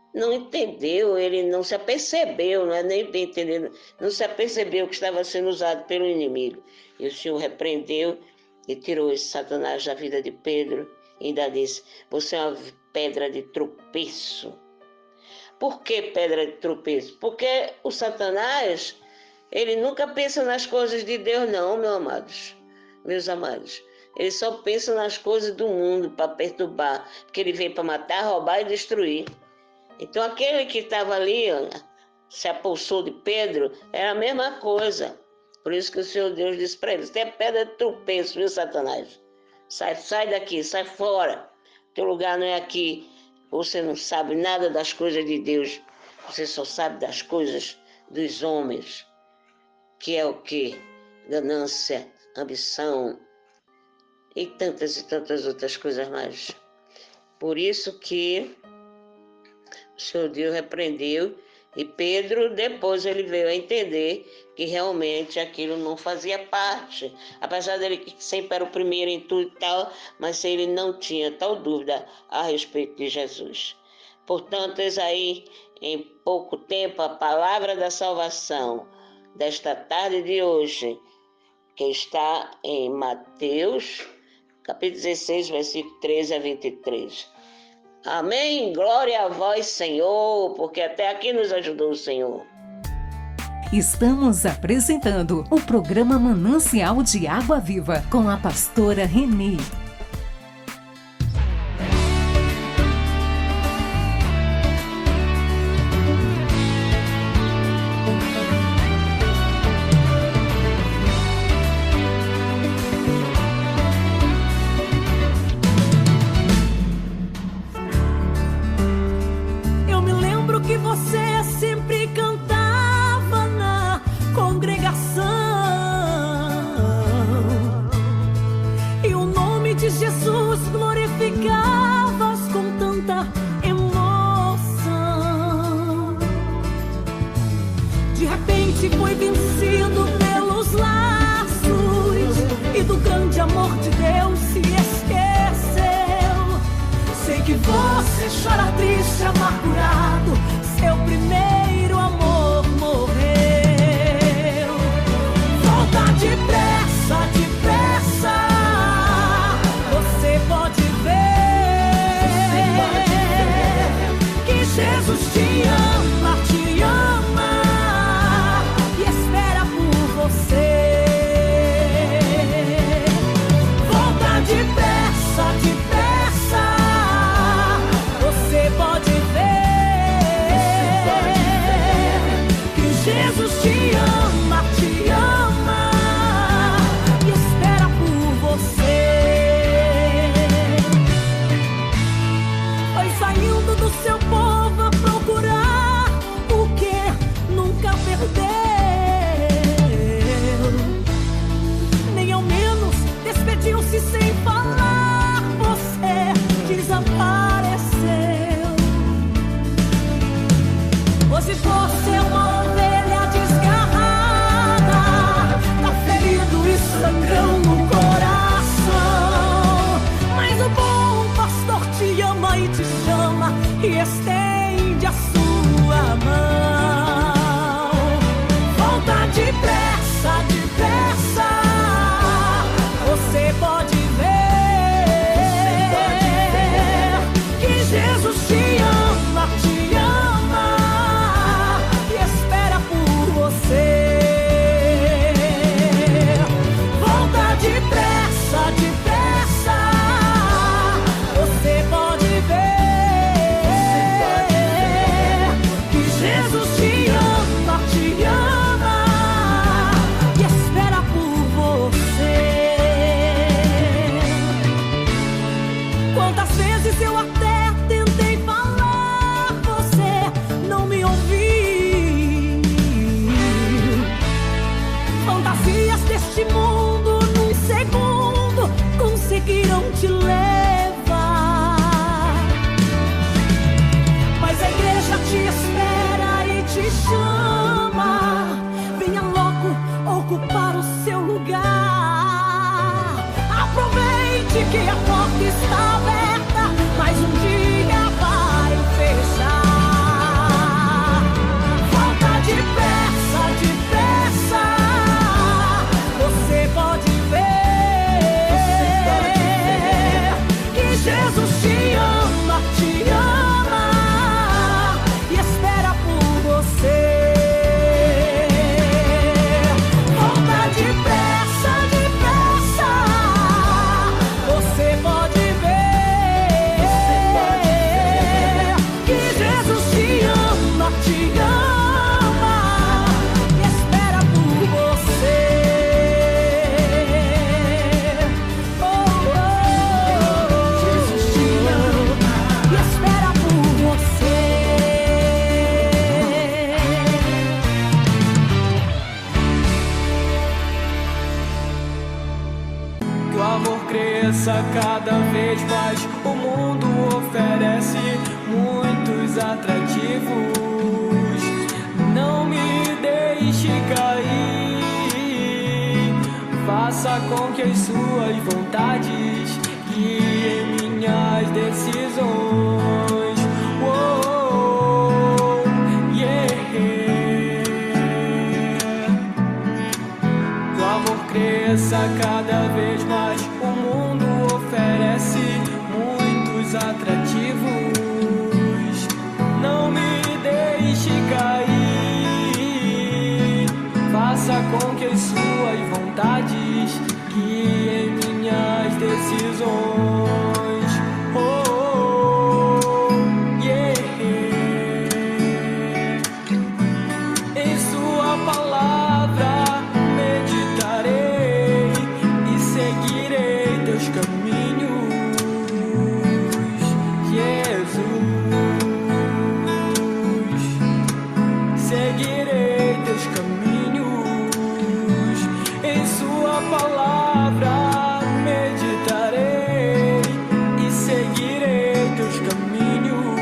[SPEAKER 4] não entendeu, ele não se apercebeu, não é nem bem entendendo, não se apercebeu que estava sendo usado pelo inimigo. E o Senhor repreendeu e tirou esse Satanás da vida de Pedro e ainda disse, você é uma pedra de tropeço. Por que pedra de tropeço? Porque o Satanás, ele nunca pensa nas coisas de Deus não, meus amados. Ele só pensa nas coisas do mundo para perturbar, porque ele veio para matar, roubar e destruir. Então aquele que estava ali, se apossou de Pedro, era a mesma coisa. Por isso que o Senhor Deus disse para ele, você é pedra de tropeço, viu, Satanás? Sai daqui, sai fora. Teu lugar não é aqui. Você não sabe nada das coisas de Deus. Você só sabe das coisas dos homens. Que é o quê? Ganância, ambição e tantas outras coisas mais. Por isso que o Senhor Deus repreendeu e Pedro depois ele veio a entender que realmente aquilo não fazia parte, apesar dele que sempre era o primeiro em tudo e tal, mas ele não tinha tal dúvida a respeito de Jesus. Portanto, eis aí em pouco tempo a palavra da salvação desta tarde de hoje, que está em Mateus, capítulo 16, versículo 13 a 23. Amém? Glória a vós, Senhor, porque até aqui nos ajudou o Senhor.
[SPEAKER 1] Estamos apresentando o programa Manancial de Água Viva com a pastora Renê.
[SPEAKER 6] Foi vencido pelos laços e do grande amor de Deus se esqueceu. Sei que você chora triste, amargurado, seu primeiro amor morreu. Volta depressa, depressa, você pode ver que Jesus te ama, te ama. Volta depressa, depressa, você pode ver que Jesus te ama e espera por você. Foi saindo do seu povo a procurar o que nunca perdeu. Despediu-se sem falar, você desapareceu. Hoje você é uma ovelha desgarrada, e estende a sua mão. Volta depressa, depressa, você pode ver que Jesus te ama e espera por você. Volta depressa, depressa, você pode ver que Jesus te ama e espera por você. Quantas vezes eu até tentei falar, você não me ouviu. Fantasias deste mundo num segundo conseguiram te levar, mas a igreja te espera e te chama. Venha logo ocupar o seu lugar. Aproveite que a porta está aberta, mas um dia vai fechar. Volta depressa, depressa, você pode ver que Jesus te ama e espera por você. Volta depressa, depressa, você pode ver que Jesus te ama e espera por você. Oh, oh, Jesus te ama e espera por você. Que o amor cresça cada vez mais. O mundo oferece muitos atrativos. Não me deixe cair. Faça com que as suas vontades guiem minhas decisões. Oh, yeah. Que o amor cresça cada vez mais. O mundo oferece muitos atrativos. Não me deixe cair. Faça com que as suas vontades guiem minhas decisões. Oh, yeah. Em sua palavra meditarei e seguirei teus caminhos, Jesus. Seguirei teus caminhos. Em sua palavra meditarei e seguirei teus caminhos,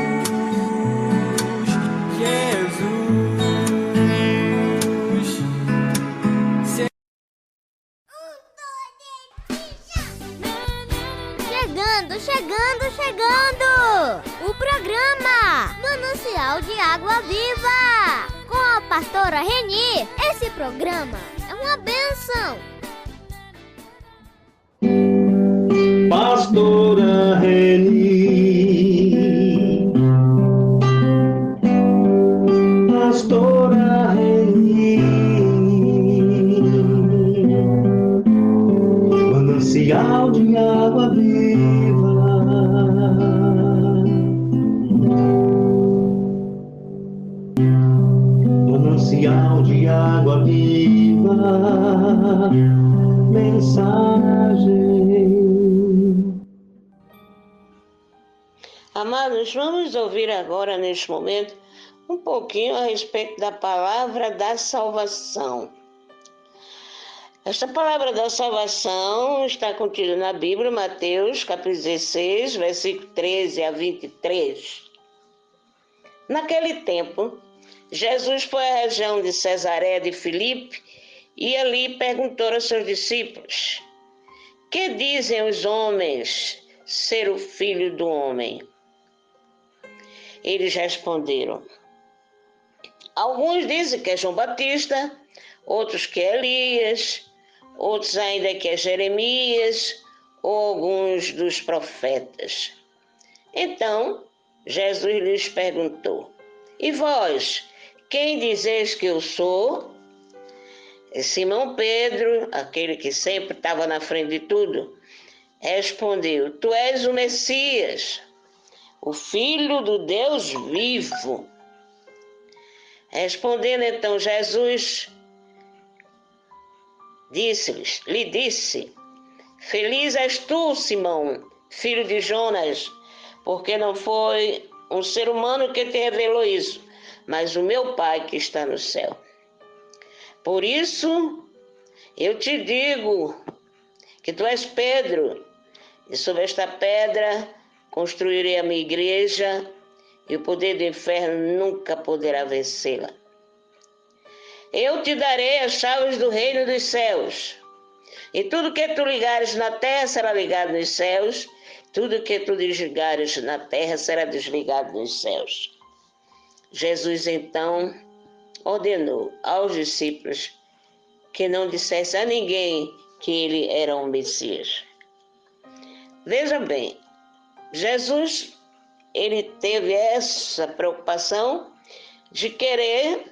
[SPEAKER 6] Jesus.
[SPEAKER 2] Chegando! O programa Manancial de Água Viva com a pastora Reni. Esse programa é uma bênção.
[SPEAKER 3] Pastora Reni, Pastora Reni, manancial de água viva. Manancial de água viva, mensagem.
[SPEAKER 4] Amados, vamos ouvir agora, neste momento, um pouquinho a respeito da palavra da salvação. Esta palavra da salvação está contida na Bíblia, Mateus, capítulo 16, versículo 13 a 23. Naquele tempo, Jesus foi à região de Cesareia de Filipe e ali perguntou aos seus discípulos: que dizem os homens ser o Filho do Homem? Eles responderam. Alguns dizem que é João Batista, outros que é Elias, outros ainda que é Jeremias, ou alguns dos profetas. Então, Jesus lhes perguntou, e vós, quem dizeis que eu sou? E Simão Pedro, aquele que sempre estava na frente de tudo, respondeu, tu és o Messias, o Filho do Deus vivo. Respondendo então Jesus, lhe disse, feliz és tu, Simão, filho de Jonas, porque não foi um ser humano que te revelou isso, mas o meu Pai que está no céu. Por isso, eu te digo que tu és Pedro, e sobre esta pedra construirei a minha igreja, e o poder do inferno nunca poderá vencê-la. Eu te darei as chaves do reino dos céus, e tudo que tu ligares na terra será ligado nos céus, tudo que tu desligares na terra será desligado nos céus. Jesus então ordenou aos discípulos que não dissesse a ninguém que ele era um Messias. Veja bem, Jesus, ele teve essa preocupação de querer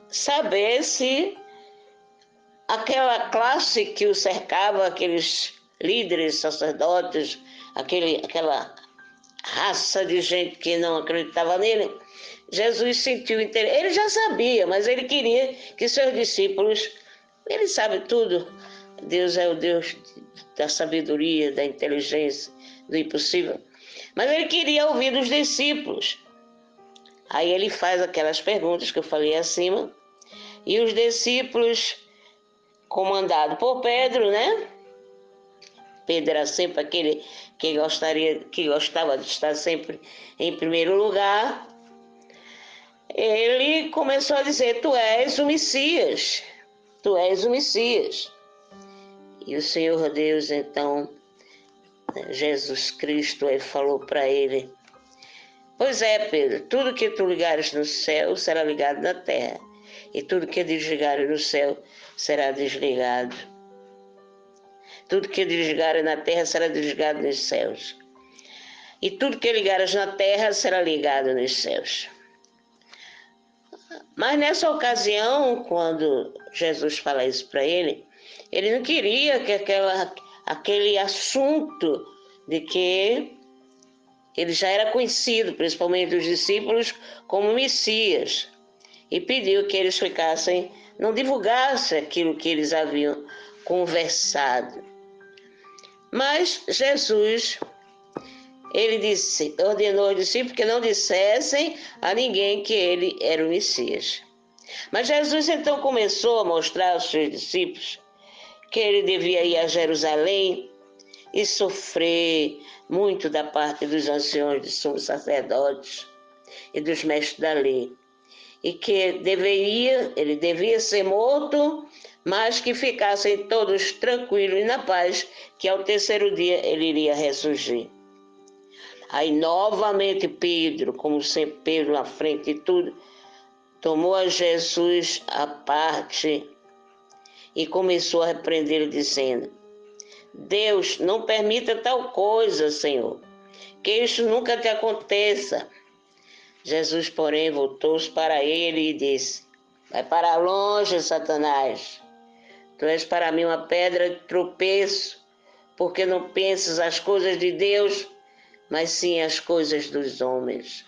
[SPEAKER 4] saber se aquela classe que o cercava, aqueles líderes, sacerdotes, aquela raça de gente que não acreditava nele, Jesus sentiu interesse. Ele já sabia, mas ele queria que seus discípulos, ele sabe tudo, Deus é o Deus da sabedoria, da inteligência, do impossível. Mas ele queria ouvir dos discípulos. Aí ele faz aquelas perguntas que eu falei acima, e os discípulos, comandado por Pedro, né? Pedro era sempre aquele que gostava de estar sempre em primeiro lugar. Ele começou a dizer, tu és o Messias, tu és o Messias. E o Senhor Deus, então, Jesus Cristo, ele falou para ele, pois é, Pedro, tudo que tu ligares no céu será ligado na terra, e tudo que desligares no céu será desligado. Tudo que desligares na terra será desligado nos céus. E tudo que ligares na terra será ligado nos céus. Mas nessa ocasião, quando Jesus fala isso para ele, ele não queria que aquele assunto de que ele já era conhecido, principalmente dos discípulos, como Messias, e pediu que eles não divulgassem aquilo que eles haviam conversado. Mas Jesus, ele ordenou aos discípulos que não dissessem a ninguém que ele era o Messias. Mas Jesus então começou a mostrar aos seus discípulos que ele devia ir a Jerusalém e sofrer muito da parte dos anciões, dos sumos sacerdotes e dos mestres da lei. E que ele devia ser morto, mas que ficassem todos tranquilos e na paz, que ao terceiro dia ele iria ressurgir. Aí novamente Pedro, como sempre Pedro na frente de tudo, tomou a Jesus à parte e começou a repreendê-lo dizendo, Deus, não permita tal coisa, Senhor, que isso nunca te aconteça. Jesus, porém, voltou-se para ele e disse, vai para longe, Satanás. Tu és para mim uma pedra de tropeço, porque não pensas as coisas de Deus, mas sim as coisas dos homens.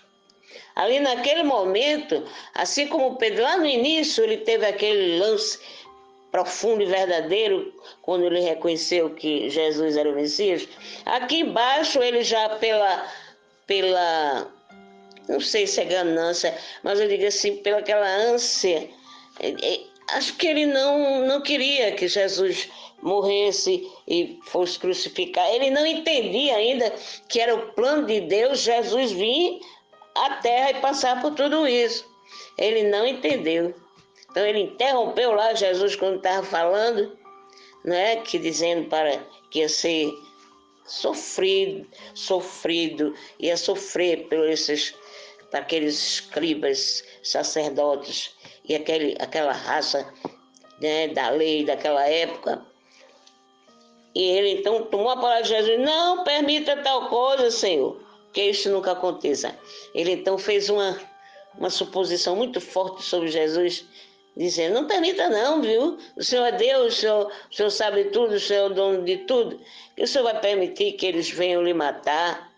[SPEAKER 4] Ali naquele momento, assim como Pedro, lá no início, ele teve aquele lance profundo e verdadeiro, quando ele reconheceu que Jesus era o Messias, aqui embaixo ele já pela não sei se é ganância, mas eu digo assim, pela aquela ânsia, acho que ele não queria que Jesus morresse e fosse crucificado. Ele não entendia ainda que era o plano de Deus Jesus vir à terra e passar por tudo isso. Ele não entendeu. Então ele interrompeu lá Jesus quando estava falando, né, que dizendo que ia ser sofrido, ia sofrer por esses para aqueles escribas, sacerdotes e aquela raça, né, da lei daquela época. E ele então tomou a palavra de Jesus: não permita tal coisa, Senhor, que isso nunca aconteça. Ele então fez uma suposição muito forte sobre Jesus, dizendo: não permita não, viu? O Senhor é Deus, o Senhor sabe tudo, o Senhor é o dono de tudo. Que o Senhor vai permitir que eles venham lhe matar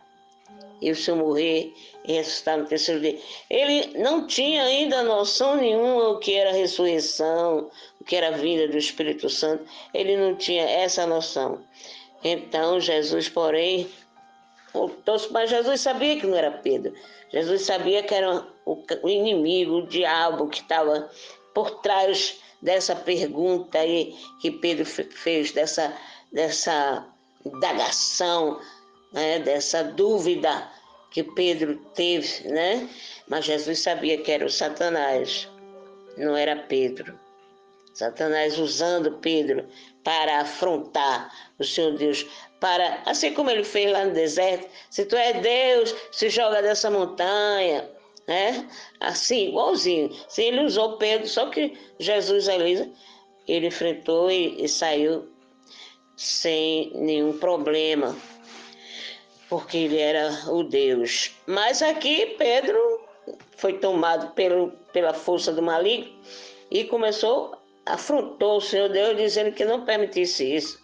[SPEAKER 4] e o Senhor morrer e ressuscitar no terceiro dia. Ele não tinha ainda noção nenhuma o que era ressurreição, o que era a vinda do Espírito Santo. Ele não tinha essa noção. Então Jesus, porém, mas Jesus sabia que não era Pedro. Jesus sabia que era o inimigo, o diabo, que estava por trás dessa pergunta aí que Pedro fez, dessa indagação, né, dessa dúvida que Pedro teve, né? Mas Jesus sabia que era o Satanás, não era Pedro. Satanás usando Pedro para afrontar o Senhor Deus, assim como ele fez lá no deserto: se tu é Deus, se joga dessa montanha, né? Assim, igualzinho. Sim, ele usou Pedro, só que Jesus ali, ele enfrentou e saiu sem nenhum problema, porque ele era o Deus. Mas aqui Pedro foi tomado pela força do maligno e afrontou o Senhor Deus, dizendo que não permitisse isso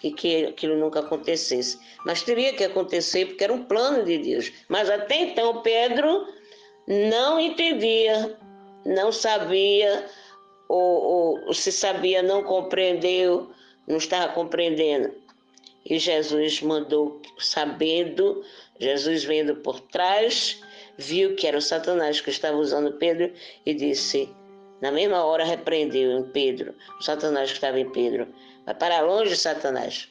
[SPEAKER 4] e que aquilo nunca acontecesse. Mas teria que acontecer, porque era um plano de Deus. Mas até então Pedro não entendia, não sabia, ou se sabia, não compreendeu, não estava compreendendo. E Jesus mandou, sabendo, Jesus vendo por trás, viu que era o Satanás que estava usando Pedro e disse, na mesma hora repreendeu em Pedro, o Satanás que estava em Pedro: vai para longe, Satanás,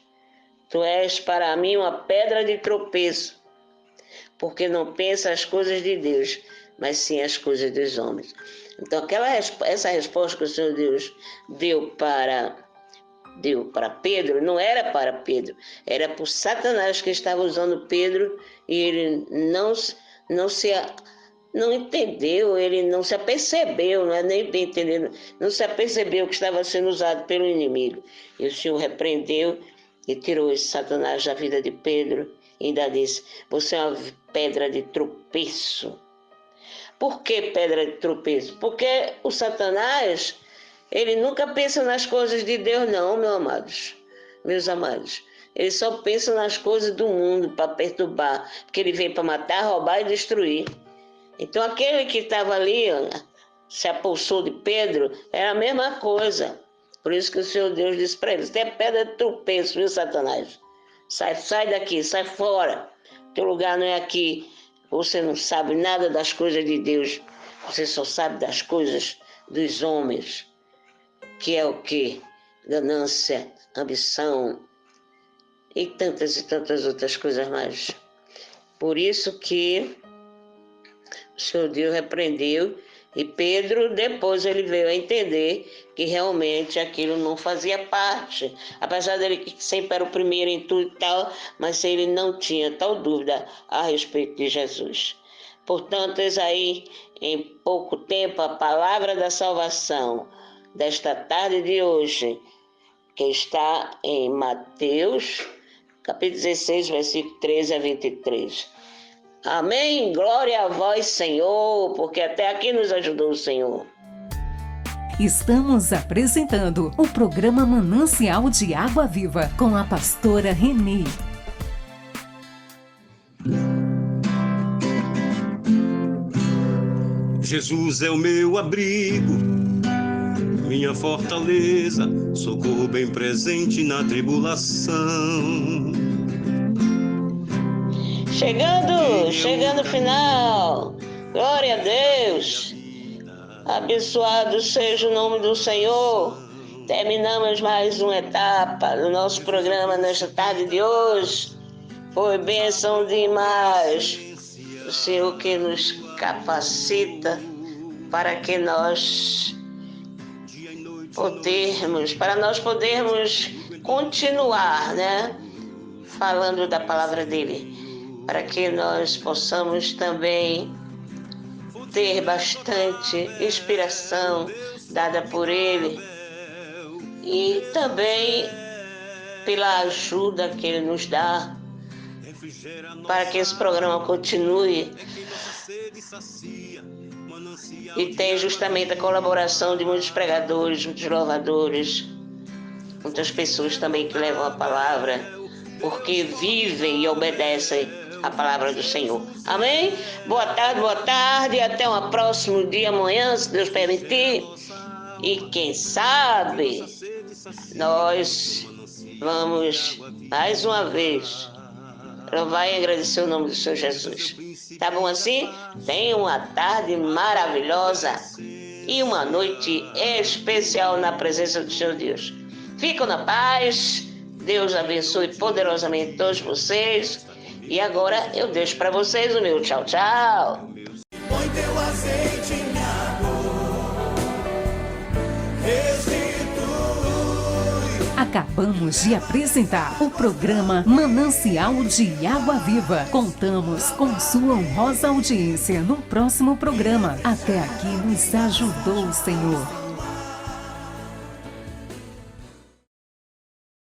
[SPEAKER 4] tu és para mim uma pedra de tropeço, porque não pensa as coisas de Deus, mas sim as coisas dos homens. Então essa resposta que o Senhor Deus deu para Pedro, não era para Pedro, era para o Satanás que estava usando Pedro, e ele não entendeu, ele não se apercebeu, não é nem bem entendendo, não se apercebeu que estava sendo usado pelo inimigo. E o Senhor repreendeu e tirou esse Satanás da vida de Pedro e ainda disse: você é uma pedra de tropeço. Por que pedra de tropeço? Porque o Satanás, ele nunca pensa nas coisas de Deus não, meus amados. Ele só pensa nas coisas do mundo para perturbar, porque ele veio para matar, roubar e destruir. Então aquele que estava ali, se apossou de Pedro, era a mesma coisa. Por isso que o Senhor Deus disse para ele: você é pedra de tropeço, viu, Satanás? Sai daqui, sai fora. Teu lugar não é aqui. Você não sabe nada das coisas de Deus. Você só sabe das coisas dos homens. Que é o quê? Ganância, ambição e tantas outras coisas mais. Por isso que o Senhor Deus repreendeu, e Pedro depois ele veio a entender que realmente aquilo não fazia parte, apesar dele que sempre era o primeiro em tudo e tal, mas ele não tinha tal dúvida a respeito de Jesus. Portanto, eis aí, em pouco tempo, a palavra da salvação desta tarde de hoje, que está em Mateus, capítulo 16, versículo 13 a 23. Amém? Glória a vós, Senhor, porque até aqui nos ajudou o Senhor.
[SPEAKER 1] Estamos apresentando o programa Manancial de Água Viva com a pastora Renê.
[SPEAKER 3] Jesus é o meu abrigo, minha fortaleza, socorro bem presente na tribulação.
[SPEAKER 4] Chegando o final. Glória a Deus. Abençoado seja o nome do Senhor. Terminamos mais uma etapa do nosso programa nesta tarde de hoje. Foi bênção demais. O Senhor que nos capacita para que nós podermos continuar, né? Falando da palavra dele. Para que nós possamos também ter bastante inspiração dada por Ele e também pela ajuda que Ele nos dá para que esse programa continue. E tem justamente a colaboração de muitos pregadores, muitos louvadores, muitas pessoas também que levam a palavra, porque vivem e obedecem a palavra do Senhor. Amém? Boa tarde, até um próximo dia amanhã, se Deus permitir. E quem sabe, nós vamos mais uma vez louvar e agradecer o nome do Senhor Jesus. Tá bom assim? Tenha uma tarde maravilhosa e uma noite especial na presença do Senhor Deus. Fiquem na paz. Deus abençoe poderosamente todos vocês. E agora eu deixo para vocês o meu tchau, tchau.
[SPEAKER 6] Põe teu azeite em minha dor, restitui.
[SPEAKER 1] Acabamos de apresentar o programa Manancial de Água Viva. Contamos com sua honrosa audiência no próximo programa. Até aqui nos ajudou o Senhor.